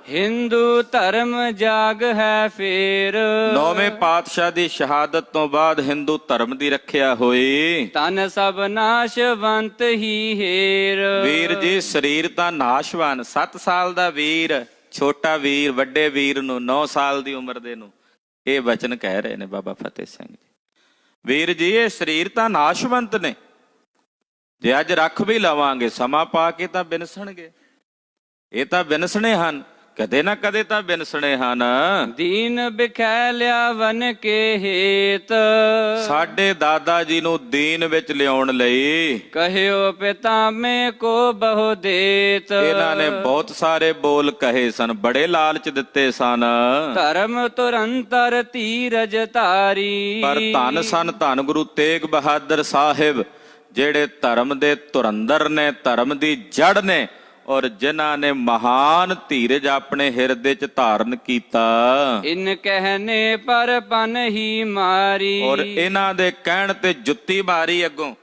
ਹਿੰਦੂ ਧਰਮ ਜਾਗ ਹੈ ਫੇਰ। 9ਵੇਂ ਪਾਤਸ਼ਾਹ ਦੀ ਸ਼ਹਾਦਤ ਤੋਂ ਬਾਅਦ ਹਿੰਦੂ ਧਰਮ ਦੀ ਰੱਖਿਆ ਹੋਈ। ਤਨ ਸਭ ਨਾਸ਼ਵੰਤ ਹੀ ਹੇਰ। ਵੀਰ ਜੀ ਸਰੀਰ ਤਾਂ ਨਾਸ਼ਵਾਨ, 7 ਸਾਲ ਦਾ ਵੀਰ, ਛੋਟਾ ਵੀਰ ਵੱਡੇ ਵੀਰ ਨੂੰ 9 ਸਾਲ ਦੀ ਉਮਰ ਦੇ ਨੂੰ ਇਹ ਵਚਨ ਕਹਿ ਰਹੇ ਨੇ ਬਾਬਾ ਫਤਿਹ ਸਿੰਘ ਜੀ। ਵੀਰ ਜੀ, ਇਹ ਸਰੀਰ ਤਾਂ ਨਾਸ਼ਵੰਤ ਨੇ, ਜੇ ਅੱਜ ਰੱਖ ਵੀ ਲਵਾਂਗੇ ਸਮਾਂ ਪਾ ਕੇ ਤਾਂ ਵਿਨਸਣਗੇ। ਇਹ ਤਾਂ ਵਿਨਸਣੇ ਹਨ, ਕਦੇ ਨਾ ਕਦੇ ਤਾਂ ਵਿਨਸਣੇ ਹਨ। ਦੀਨ ਬਿਖੈ ਲਿਆ ਵਨ ਕੇ ਹੇਤ, ਸਾਡੇ ਦਾਦਾ ਜੀ ਨੂੰ ਦੀਨ ਵਿੱਚ ਲਿਆਉਣ ਲਈ ਕਹਿਓ ਪਿਤਾਮੇ ਕੋ ਬਹੁ ਦੇਤ। ਇਹਨਾਂ ਨੇ ਬਹੁਤ ਸਾਰੇ ਬੋਲ ਕਹੇ ਸਨ, ਬੜੇ ਲਾਲਚ ਦਿੱਤੇ ਸਨ। ਧਰਮ ਤੁਰੰਤਰ ਧੀਰਜ ਧਾਰੀ, ਪਰ ਧੰਨ ਸਨ ਧੰਨ ਗੁਰੂ ਤੇਗ ਬਹਾਦਰ ਸਾਹਿਬ, ਜਿਹੜੇ ਧਰਮ ਦੇ ਧੁਰੰਦਰ ਨੇ, ਧਰਮ ਦੀ ਜੜ ਨੇ, ਔਰ ਜਿਨ੍ਹਾਂ ਨੇ ਮਹਾਨ ਧੀਰਜ ਆਪਣੇ ਹਿਰਦੇ 'ਚ ਧਾਰਨ ਕੀਤਾ। ਇਨ ਕਹਿਨੇ ਪਰ ਪਨ ਹੀ ਮਾਰੀ, ਔਰ ਇਹਨਾਂ ਦੇ ਕਹਿਣ ਤੇ ਜੁੱਤੀ ਮਾਰੀ ਅੱਗੋਂ।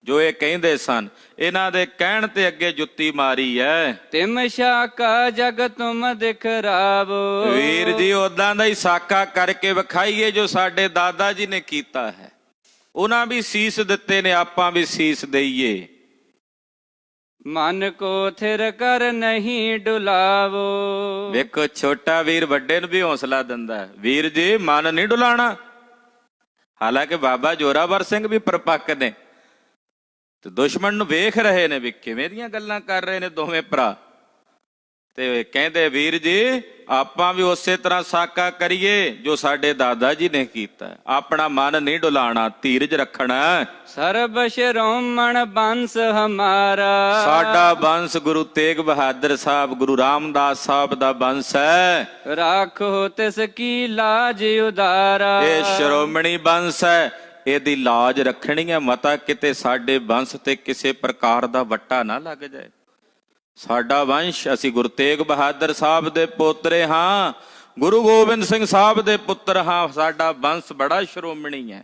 ਜੋ ਇਹ ਕਹਿੰਦੇ ਸਨ, ਇਹਨਾਂ ਦੇ ਕਹਿਣ ਤੇ ਅੱਗੇ ਜੁੱਤੀ ਮਾਰੀ ਹੈ। ਤਿਮ ਸ਼ਾਕਾ ਜਗ ਤੁਮ ਦਿਖਰਾਵੋ। ਵੀਰ ਜੀ, ਉਦਾਂ ਦਾ ਹੀ ਸਾਕਾ ਕਰਕੇ ਵਿਖਾਈਏ ਜੋ ਸਾਡੇ ਦਾਦਾ ਜੀ ਨੇ ਕੀਤਾ ਹੈ। ਉਹਨਾਂ ਵੀ ਸੀਸ ਦਿੱਤੇ ਨੇ, ਆਪਾਂ ਵੀ ਸੀਸ ਦਈਏ। ਮਨ ਕੋ ਥਿਰ ਕਰ ਨਹੀਂ ਡੁਲਾਵੋ। ਵੇਖੋ, ਛੋਟਾ ਵੀਰ ਵੱਡੇ ਨੂੰ ਵੀ ਹੌਸਲਾ ਦਿੰਦਾ ਹੈ, ਵੀਰ ਜੀ ਮਨ ਨਹੀਂ ਡੁਲਾਣਾ। ਹਾਲਾਂਕਿ ਬਾਬਾ ਜੋਰਾਵਰ ਸਿੰਘ ਵੀ ਪਰਪੱਕ ਨੇ ਤੇ ਦੁਸ਼ਮਣ ਨੂੰ ਵੇਖ ਰਹੇ ਨੇ ਵੀ ਕਿਵੇਂ ਦੀਆਂ ਗੱਲਾਂ ਕਰ ਰਹੇ ਨੇ ਦੋਵੇਂ ਭਰਾ, ਤੇ ਕਹਿੰਦੇ ਵੀਰ ਜੀ ਆਪਾਂ ਵੀ ਉਸੇ ਤਰ੍ਹਾਂ ਸਾਕਾ ਕਰੀਏ ਜੋ ਸਾਡੇ ਦਾਦਾ ਜੀ ਨੇ ਕੀਤਾ। ਆਪਣਾ ਮਨ ਨਹੀਂ ਡੁਲਾਣਾ, ਧੀਰਜ ਰੱਖਣਾ। ਸਰਬ ਸ਼੍ਰੋਮਣ ਬੰਸ ਹਮਾਰਾ, ਸਾਡਾ ਬੰਸ ਗੁਰੂ ਤੇਗ ਬਹਾਦਰ ਸਾਹਿਬ, ਗੁਰੂ ਰਾਮਦਾਸ ਸਾਹਿਬ ਦਾ ਬੰਸ ਹੈ। ਰਾਖੋ ਤਿਸ ਕੀ ਲਾਜ ਉਦਾਰਾ, ਇਹ ਸ਼੍ਰੋਮਣੀ ਬੰਸ ਹੈ, ਇਹਦੀ ਲਾਜ ਰੱਖਣੀ ਹੈ। ਮਤਾ ਕਿਤੇ ਸਾਡੇ ਬੰਸ ਤੇ ਕਿਸੇ ਪ੍ਰਕਾਰ ਦਾ ਵੱਟਾ ਨਾ ਲੱਗ ਜਾਏ। ਸਾਡਾ ਵੰਸ਼, ਅਸੀਂ ਗੁਰੂ ਤੇਗ ਬਹਾਦਰ ਸਾਹਿਬ ਦੇ ਪੋਤਰੇ ਹਾਂ, ਗੁਰੂ ਗੋਬਿੰਦ ਸਿੰਘ ਸਾਹਿਬ ਦੇ ਪੁੱਤਰ ਹਾਂ। ਸਾਡਾ ਵੰਸ਼ ਬੜਾ ਸ਼੍ਰੋਮਣੀ ਹੈ,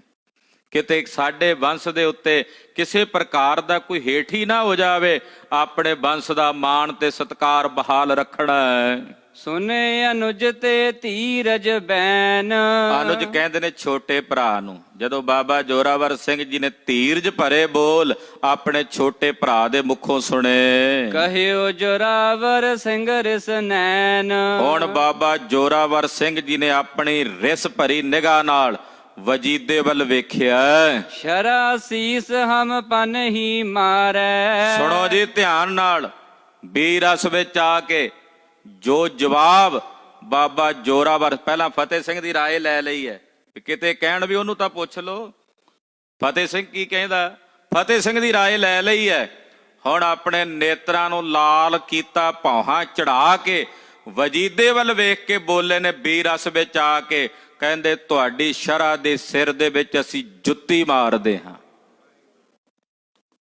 ਕਿਤੇ ਸਾਡੇ ਵੰਸ਼ ਦੇ ਉੱਤੇ ਕਿਸੇ ਪ੍ਰਕਾਰ ਦਾ ਕੋਈ ਹੇਠ ਹੀ ਨਾ ਹੋ ਜਾਵੇ। ਆਪਣੇ ਵੰਸ਼ ਦਾ ਮਾਣ ਤੇ ਸਤਿਕਾਰ ਬਹਾਲ ਰੱਖਣਾ ਹੈ। ਸੁਨੇ ਅਨੁਜ ਤੇ ਧੀਰਜ ਬੈਨ, ਅਨੁਜ ਕਹਿੰਦੇ ਨੇ ਛੋਟੇ ਭਰਾ ਨੂੰ। ਜਦੋਂ ਬਾਬਾ ਜੋਰਾਵਰ ਸਿੰਘ ਜੀ ਨੇ ਧੀਰਜ ਭਰੇ ਬੋਲ ਆਪਣੇ ਛੋਟੇ ਭਰਾ ਦੇ ਮੁਖੋਂ ਸੁਣੇ, ਕਹਿਓ ਜੋਰਾਵਰ ਸਿੰਘ ਰਿਸ ਨੈਣ। ਹੁਣ ਬਾਬਾ ਜੋਰਾਵਰ ਸਿੰਘ ਜੀ ਨੇ ਆਪਣੀ ਰਿਸ ਭਰੀ ਨਿਗਾਹ ਨਾਲ ਵਜੀਦੇ ਵੱਲ ਵੇਖਿਆ। ਸ਼ਰਾ ਸੀਸ ਹਮ ਪਨ ਹੀ ਮਾਰੈ। ਸੁਣੋ ਜੀ ਧਿਆਨ ਨਾਲ, ਬੀਰਸ ਵਿੱਚ ਆ ਕੇ ਜੋ ਜਵਾਬ ਬਾਬਾ ਜੋਰਾਵਰ, ਪਹਿਲਾਂ ਫਤਿਹ ਸਿੰਘ ਦੀ ਰਾਏ ਲੈ ਲਈ ਹੈ, ਕਿਤੇ ਕਹਿਣ ਵੀ ਉਹਨੂੰ ਤਾਂ ਪੁੱਛ ਲਓ ਫਤਿਹ ਸਿੰਘ ਕੀ ਕਹਿੰਦਾ। ਫਤਿਹ ਸਿੰਘ ਦੀ ਰਾਏ ਲੈ ਲਈ ਹੈ। ਹੁਣ ਆਪਣੇ ਨੇਤਰਾਂ ਨੂੰ ਲਾਲ ਕੀਤਾ, ਭੌਹਾਂ ਚੜਾ ਕੇ ਵਜੀਦੇ ਵੱਲ ਵੇਖ ਕੇ ਬੋਲੇ ਨੇ ਬੀਰਸ ਵਿੱਚ ਆ ਕੇ, ਕਹਿੰਦੇ ਤੁਹਾਡੀ ਸ਼ਰ੍ਹਾ ਦੇ ਸਿਰ ਦੇ ਵਿੱਚ ਅਸੀਂ ਜੁੱਤੀ ਮਾਰਦੇ ਹਾਂ।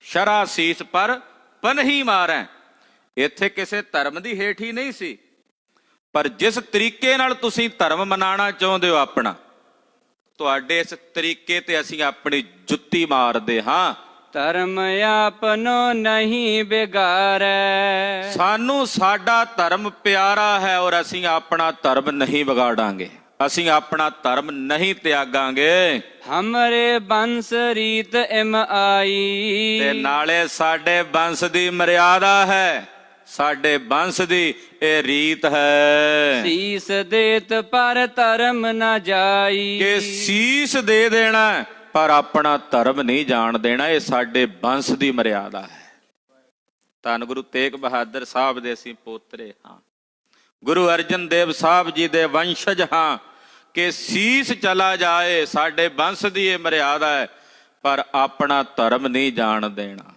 ਸ਼ਰ੍ਹਾ ਸੀਸ ਪਰ ਪਨਹੀ ਮਾਰੈ। ਇੱਥੇ ਕਿਸੇ ਧਰਮ ਦੀ ਹੇਠ ਹੀ ਨਹੀਂ ਸੀ, ਪਰ ਜਿਸ ਤਰੀਕੇ ਨਾਲ ਤੁਸੀਂ ਧਰਮ ਮਨਾਉਣਾ ਚਾਹੁੰਦੇ ਹੋ ਆਪਣਾ, ਤੁਹਾਡੇ ਇਸ ਤਰੀਕੇ ਤੇ ਅਸੀਂ ਆਪਣੀ ਜੁੱਤੀ ਮਾਰਦੇ ਹਾਂ। ਧਰਮ ਆਪਨੋ ਨਹੀਂ ਬਿਗਾਰੈ। ਸਾਨੂੰ ਸਾਡਾ ਧਰਮ ਪਿਆਰਾ ਹੈ ਔਰ ਅਸੀਂ ਆਪਣਾ ਧਰਮ ਨਹੀਂ ਵਿਗਾੜਾਂਗੇ, ਅਸੀਂ ਆਪਣਾ ਧਰਮ ਨਹੀਂ ਤਿਆਗਾਂਗੇ। ਹਮਰੇ ਬੰਸ ਰੀਤ ਇਮ ਆਈ, ਤੇ ਨਾਲੇ ਸਾਡੇ ਬੰਸ ਦੀ ਮਰਿਆਦਾ ਹੈ, ਸਾਡੇ ਬੰਸ ਦੀ ਇਹ ਰੀਤ ਹੈ। ਸੀਸ ਦੇਤ ਪਰ ਧਰਮ ਨਾ ਜਾਈ, ਕਿ ਸੀਸ ਦੇ ਦੇਣਾ ਪਰ ਆਪਣਾ ਧਰਮ ਨਹੀਂ ਜਾਣ ਦੇਣਾ। ਇਹ ਸਾਡੇ ਬੰਸ ਦੀ ਮਰਿਆਦਾ ਹੈ। ਧੰਨ ਗੁਰੂ ਤੇਗ ਬਹਾਦਰ ਸਾਹਿਬ ਦੇ ਅਸੀਂ ਪੋਤਰੇ ਹਾਂ, ਗੁਰੂ ਅਰਜਨ ਦੇਵ ਸਾਹਿਬ ਜੀ ਦੇ ਵੰਸ਼ਜ ਹਾਂ। ਕਿ ਸੀਸ ਚਲਾ ਜਾਏ, ਸਾਡੇ ਬੰਸ ਦੀ ਇਹ ਮਰਿਆਦਾ ਹੈ, ਪਰ ਆਪਣਾ ਧਰਮ ਨਹੀਂ ਜਾਣ ਦੇਣਾ।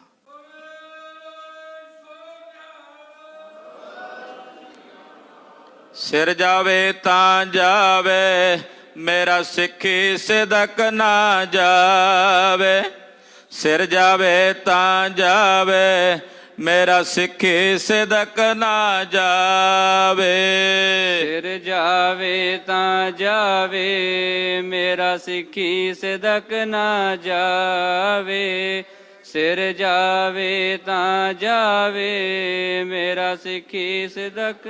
ਸਿਰ ਜਾਵੇ ਤਾਂ ਜਾਵੇ, ਮੇਰਾ ਸਿੱਖੀ ਸਿਦਕ ਨਾ ਜਾਵੇ। ਸਿਰ ਜਾਵੇ ਤਾਂ ਜਾਵੇ, ਮੇਰਾ ਸਿੱਖੀ ਸਿਦਕ ਨਾ ਜਾਵੇ। ਸਿਰ ਜਾਵੇ ਤਾਂ ਜਾਵੇ, ਮੇਰਾ ਸਿੱਖੀ ਸਿਦਕ ਨਾ ਜਾਵੇ। ਸਿਰ ਜਾਵੇ ਤਾਂ ਜਾਵੇ, ਮੇਰਾ ਸਿੱਖੀ ਸਿਦਕ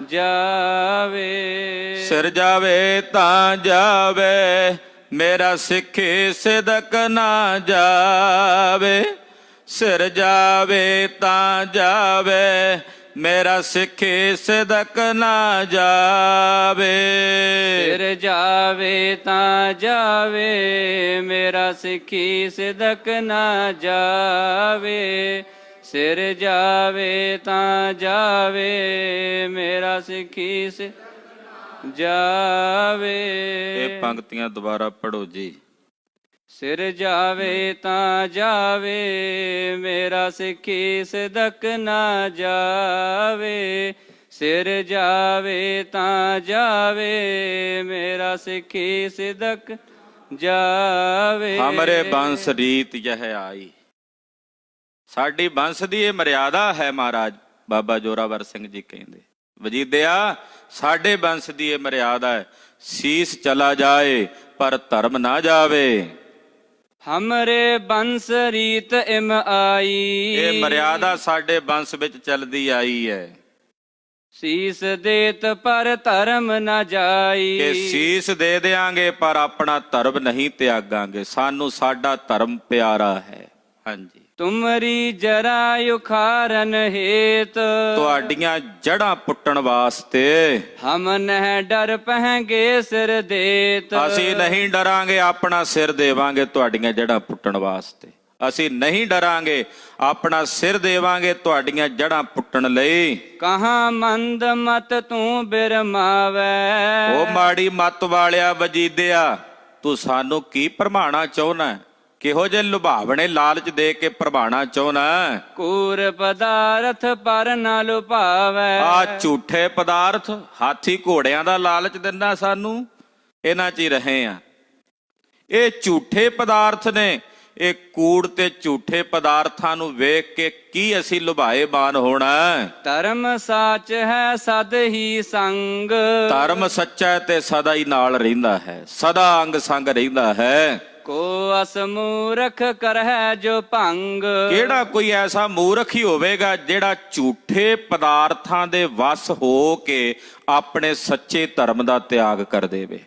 ਜਾਵੇ। ਸਿਰ ਜਾਵੇ ਤਾਂ ਜਾਵੇ, ਮੇਰਾ ਸਿੱਖੀ ਸਿਦਕ ਨਾ ਜਾਵੇ। ਸਿਰ ਜਾਵੇ ਤਾਂ ਜਾਵੇ, ਮੇਰਾ ਸਿੱਖੀ ਸਿਦਕ ਨਾ ਜਾਵੇ। ਸਿਰ ਜਾਵੇ ਤਾਂ ਜਾਵੇ, ਮੇਰਾ ਸਿੱਖੀ ਸਿਦਕ ਨਾ ਜਾਵੇ। ਸਿਰ ਜਾਵੇ ਤਾਂ ਜਾਵੇ, ਮੇਰਾ ਸਿੱਖੀ ਸਿਦਕ ਜਾਵੇ। ਇਹ ਪੰਕਤੀਆਂ ਦੁਬਾਰਾ ਪੜੋ ਜੀ। ਸਿਰ ਜਾਵੇ ਤਾਂ ਜਾਵੇ, ਮੇਰਾ ਸਿੱਖੀ ਸਿਦਕ ਨਾ ਜਾਵੇ। ਸਿਰ ਜਾਵੇ ਤਾਂ ਜਾਵੇ, ਮੇਰਾ ਸਿੱਖੀ ਸਿਦਕ ਜਾਵੇ। ਹਮਰੇ ਬੰਸ ਰੀਤ ਯਹ ਆਈ। ਸਾਡੀ ਬੰਸ ਦੀ ਇਹ ਮਰਿਆਦਾ ਹੈ। ਮਹਾਰਾਜ ਬਾਬਾ ਜੋਰਾਵਰ ਸਿੰਘ ਜੀ ਕਹਿੰਦੇ, ਵਜੀਦਿਆ ਸਾਡੇ ਬੰਸ ਦੀ ਇਹ ਮਰਿਆਦਾ ਹੈ, ਸੀਸ ਚਲਾ ਜਾਏ ਪਰ ਧਰਮ ਨਾ ਜਾਵੇ। ਹਮਰੇ ਬੰਸ ਰੀਤ ਇਮ ਆਈ। ਇਹ ਮਰਿਆਦਾ ਸਾਡੇ ਬੰਸ ਵਿੱਚ ਚੱਲਦੀ ਆਈ ਹੈ। ਸੀਸ ਦੇਤ ਪਰ ਧਰਮ ਨਾ ਜਾਈ। ਕਿ ਸੀਸ ਦੇ ਦਿਆਂਗੇ ਪਰ ਆਪਣਾ ਧਰਮ ਨਹੀਂ ਤਿਆਗਾਂਗੇ। ਸਾਨੂੰ ਸਾਡਾ ਧਰਮ ਪਿਆਰਾ ਹੈ। ਹਾਂਜੀ। ਤੁਮਰੀ ਜਰਾ ਉਖਾਰਨ ਹੇਤ। ਤੁਹਾਡੀਆਂ ਜੜ੍ਹਾਂ ਪੁੱਟਣ ਵਾਸਤੇ ਹਮ ਨਹਿ ਡਰ ਪਹਿਗੇ ਸਿਰ ਦੇਤ। ਅਸੀਂ ਨਹੀਂ ਡਰਾਂਗੇ, ਆਪਣਾ ਸਿਰ ਦੇਵਾਂਗੇ ਤੁਹਾਡੀਆਂ ਜੜ੍ਹਾਂ ਪੁੱਟਣ ਵਾਸਤੇ। ਅਸੀਂ ਨਹੀਂ ਡਰਾਂਗੇ, ਆਪਣਾ ਸਿਰ ਦੇਵਾਂਗੇ ਤੁਹਾਡੀਆਂ ਜੜ੍ਹਾਂ ਪੁੱਟਣ ਲਈ। ਕਹਾਂ ਮੰਦ ਮਤ ਤੂੰ ਬਿਰਮਾਵੈ। ਉਹ ਮਾੜੀ ਮੱਤ ਵਾਲਿਆ ਵਜੀਦਿਆ, ਤੂੰ ਸਾਨੂੰ ਕੀ ਭਰਮਾਣਾ ਚਾਹੁੰਦਾ? ਕਿਹੋ ਜਿਹੇ ਲੁਭਾਵਣੇ ਲਾਲਚ ਦੇ ਕੇ ਭਰਮਾਣਾ ਚਾਹੁੰਦਾ? ਕੂਰ ਪਦਾਰਥ ਪਰ ਨਾ ਲੁਭਾਵੈ। ਆ ਝੂਠੇ ਪਦਾਰਥ, ਹਾਥੀ ਘੋੜਿਆਂ ਦਾ ਲਾਲਚ ਦਿੰਦਾ ਸਾਨੂੰ, ਇਹਨਾਂ 'ਚ ਹੀ ਰਹੇ ਆ। ਇਹ ਝੂਠੇ ਪਦਾਰਥ ਨੇ। ਇਹ ਕੂੜ ਤੇ ਝੂਠੇ ਪਦਾਰਥਾਂ ਨੂੰ ਵੇਖ ਕੇ ਕੀ ਅਸੀਂ ਲੁਭਾਏਮਾਨ ਹੋਣਾ? ਧਰਮ ਸਾਚ ਹੈ ਸਦ ਹੀ ਸੰਗ। ਧਰਮ ਸੱਚਾ ਹੈ ਤੇ ਸਦਾ ਹੀ ਨਾਲ ਰਹਿੰਦਾ ਹੈ, ਸਦਾ ਅੰਗ ਸੰਗ ਰਹਿੰਦਾ ਹੈ। ਕੋ ਅਸ ਮੂਰਖ ਕਰਹਿ ਜੋ ਭੰਗ। ਕਿਹੜਾ ਕੋਈ ਐਸਾ ਮੂਰਖ ਹੀ ਹੋਵੇਗਾ ਜਿਹੜਾ ਝੂਠੇ ਪਦਾਰਥਾਂ ਦੇ ਵਸ ਹੋ ਕੇ ਆਪਣੇ ਸੱਚੇ ਧਰਮ ਦਾ ਤਿਆਗ ਕਰ ਦੇਵੇ?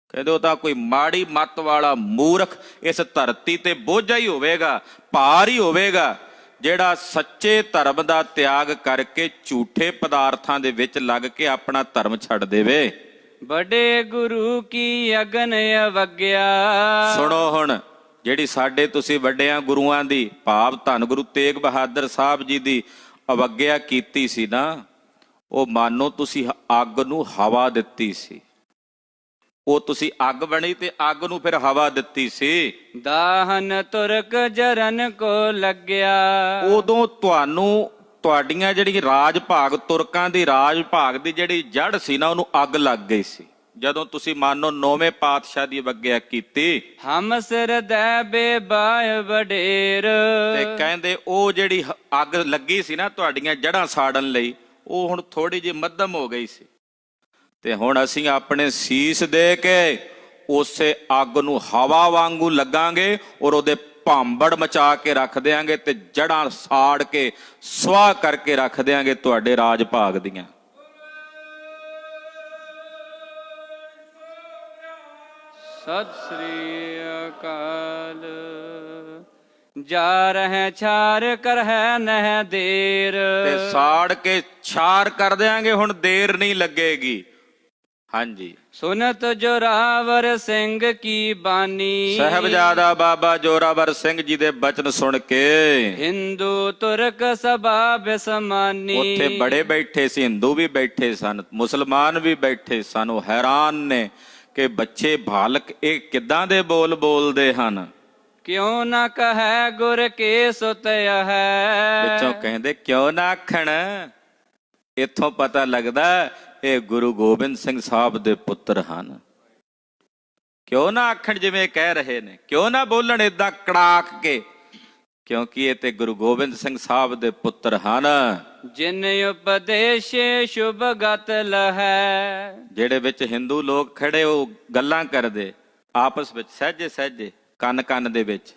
ਕਹਿੰਦੇ ਉਹ ਤਾਂ ਕੋਈ ਮਾੜੀ ਮੱਤ ਵਾਲਾ ਮੂਰਖ ਇਸ ਧਰਤੀ ਤੇ ਬੋਝਾ ਹੀ ਹੋਵੇਗਾ, ਭਾਰ ਹੀ ਹੋਵੇਗਾ, ਜਿਹੜਾ ਸੱਚੇ ਧਰਮ ਦਾ ਤਿਆਗ ਕਰਕੇ ਝੂਠੇ ਪਦਾਰਥਾਂ ਦੇ ਵਿੱਚ ਲੱਗ ਕੇ ਆਪਣਾ ਧਰਮ ਛੱਡ ਦੇਵੇ। ਵੱਡੇ ਗੁਰੂ ਕੀ ਅਗਨ ਅਵਗਿਆ। ਸੁਣੋ ਹੁਣ, ਜਿਹੜੀ ਸਾਡੇ ਤੁਸੀਂ ਵੱਡਿਆਂ ਗੁਰੂਆਂ ਦੀ, ਭਾਵ ਧੰਨ ਗੁਰੂ ਤੇਗ ਬਹਾਦਰ ਸਾਹਿਬ ਜੀ ਦੀ ਅਵਗਿਆ ਕੀਤੀ ਸੀ ਨਾ, ਉਹ ਮਾਨੋ ਤੁਸੀਂ ਅੱਗ ਨੂੰ ਹਵਾ ਦਿੱਤੀ ਸੀ। ਉਹ ਤੁਸੀਂ ਅੱਗ ਬਣੀ ਤੇ ਅੱਗ ਨੂੰ ਫਿਰ ਹਵਾ ਦਿੱਤੀ ਸੀ। ਦਾਹਨ ਤੁਰਕ ਜਰਨ ਕੋ ਲੱਗਿਆ। ਉਦੋਂ ਤੁਹਾਨੂੰ ਤੁਹਾਡੀਆਂ ਜਿਹੜੀ ਰਾਜ ਭਾਗ, ਤੁਰਕਾਂ ਦੀ ਰਾਜ ਭਾਗ ਦੀ ਜਿਹੜੀ ਜੜ ਸੀ ਨਾ, ਉਹਨੂੰ ਅੱਗ ਲੱਗ ਗਈ ਸੀ ਜਦੋਂ ਤੁਸੀਂ ਮਾਨੋ 9ਵੇਂ ਪਾਤਸ਼ਾਹ ਦੀ ਅਵਗਿਆ ਕੀਤੀ। ਹਮ ਸਿਰ ਦੈ ਬੇਬਾਇ ਵਡੇਰ। ਤੇ ਕਹਿੰਦੇ ਉਹ ਜਿਹੜੀ ਅੱਗ ਲੱਗੀ ਸੀ ਨਾ ਤੁਹਾਡੀਆਂ ਜੜ੍ਹਾਂ ਸਾੜਨ ਲਈ, ਉਹ ਹੁਣ ਥੋੜੀ ਜਿਹੀ ਮੱਧਮ ਹੋ ਗਈ ਸੀ। ਤੇ ਹੁਣ ਅਸੀਂ ਆਪਣੇ ਸੀਸ ਦੇ ਕੇ ਉਸੇ ਅੱਗ ਨੂੰ ਹਵਾ ਵਾਂਗੂ ਲੱਗਾਂਗੇ ਔਰ ਉਹਦੇ ਭਾਂਬੜ ਮਚਾ ਕੇ ਰੱਖ ਦਿਆਂਗੇ ਤੇ ਜੜ੍ਹਾਂ ਸਾੜ ਕੇ ਸੁਆਹ ਕਰਕੇ ਰੱਖ ਦਿਆਂਗੇ ਤੁਹਾਡੇ ਰਾਜ ਭਾਗ ਦੀਆਂ। ਸਤਿ ਸ੍ਰੀ ਅਕਾਲ। ਜਾ ਰਹਿ ਛਾਰ ਕਰਹਿ ਨਹਿ ਦੇਰ। ਤੇ ਸਾੜ ਕੇ ਛਾਰ ਕਰ ਦਿਆਂਗੇ, ਹੁਣ ਦੇਰ ਨਹੀਂ ਲੱਗੇਗੀ। ਹਾਂਜੀ। ਸੁਨਤ ਜੋਰਾਵਰ ਸਿੰਘ ਕੀ ਬਾਣੀ। ਸਾਹਿਬਜ਼ਾਦਾ ਬਾਬਾ ਜੋਰਾਵਰ ਸਿੰਘ ਜੀ ਦੇ ਬਚਨ ਸੁਣ ਕੇ ਹਿੰਦੂ ਤੁਰਕ ਸਭਾ ਬਿਸਮਾਨੀ। ਉੱਥੇ ਬੜੇ ਬੈਠੇ ਸੀ, ਹਿੰਦੂ ਵੀ ਬੈਠੇ ਸਨ, ਮੁਸਲਮਾਨ ਵੀ ਬੈਠੇ ਸਨ। ਉਹ ਹੈਰਾਨ ਨੇ ਕਿ ਬੱਚੇ ਬਾਲਕ ਇਹ ਕਿੱਦਾਂ ਦੇ ਬੋਲ ਬੋਲਦੇ ਹਨ। ਕਿਉਂ ਨਾ ਕਹੈ ਗੁਰ ਕੇ ਸੁਤਿਆ ਹੈ। ਵਿੱਚੋਂ ਕਹਿੰਦੇ ਕਿਉਂ ਨਾ ਆਖਣ। ਇੱਥੋਂ ਪਤਾ ਲੱਗਦਾ ਇਹ ਗੁਰੂ ਗੋਬਿੰਦ ਸਿੰਘ ਸਾਹਿਬ ਦੇ ਪੁੱਤਰ ਹਨ। ਕਿਉਂ ਨਾ ਆਖਣ, ਜਿਵੇਂ ਕਹਿ ਰਹੇ ਨੇ, ਕਿਉਂ ਨਾ ਬੋਲਣ ਏਦਾਂ ਕੜਾਕ ਕੇ, ਕਿਉਂਕਿ ਇਹ ਤੇ ਗੁਰੂ ਗੋਬਿੰਦ ਸਿੰਘ ਸਾਹਿਬ ਦੇ ਪੁੱਤਰ ਹਨ। ਜਿਨ ਉਪਦੇਸ਼ੇ ਸ਼ੁਭ ਗਤ ਲਹੈ। ਜਿਹੜੇ ਵਿੱਚ ਹਿੰਦੂ ਲੋਕ ਖੜੇ ਉਹ ਗੱਲਾਂ ਕਰਦੇ ਆਪਸ ਵਿੱਚ, ਸਹਿਜੇ ਸਹਿਜੇ, ਕੰਨ ਕੰਨ ਦੇ ਵਿੱਚ,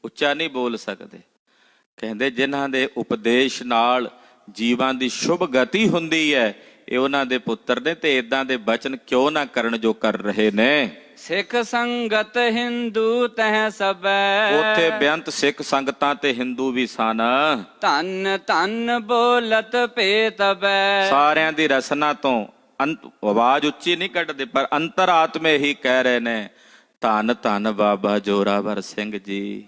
ਉੱਚਾ ਨਹੀਂ ਬੋਲ ਸਕਦੇ। ਕਹਿੰਦੇ ਜਿਨ੍ਹਾਂ ਦੇ ਉਪਦੇਸ਼ ਨਾਲ ਜੀਵਾਂ ਦੀ ਸ਼ੁਭ ਗਤੀ ਹੁੰਦੀ ਹੈ, ਇਹ ਉਹਨਾਂ ਦੇ ਪੁੱਤਰ ਨੇ। ਤੇ ਇਦਾਂ ਦੇ ਬਚਨ ਕਿਉਂ ਨਾ ਕਰਨ ਜੋ ਕਰ ਰਹੇ ਨੇ। ਸਿੱਖ ਸੰਗਤ ਹਿੰਦੂ ਤਹਿ ਸਬੈ ਉੱਥੇ ਬੇਅੰਤ ਸਿੱਖ ਸੰਗਤਾਂ ਤੇ ਹਿੰਦੂ ਵੀ ਸਨ। ਧੰਨ ਧੰਨ ਬੋਲਤ ਪੇਤਬੈ ਸਾਰਿਆਂ ਦੀ ਰਸਨਾ ਤੋਂ ਆਵਾਜ਼ ਉੱਚੀ ਨਹੀਂ ਕੱਢਦੇ, ਪਰ ਅੰਤਰਾਤਮੇ ਹੀ ਕਹਿ ਰਹੇ ਨੇ, ਧੰਨ ਧੰਨ ਬਾਬਾ ਜੋਰਾਵਰ ਸਿੰਘ ਜੀ,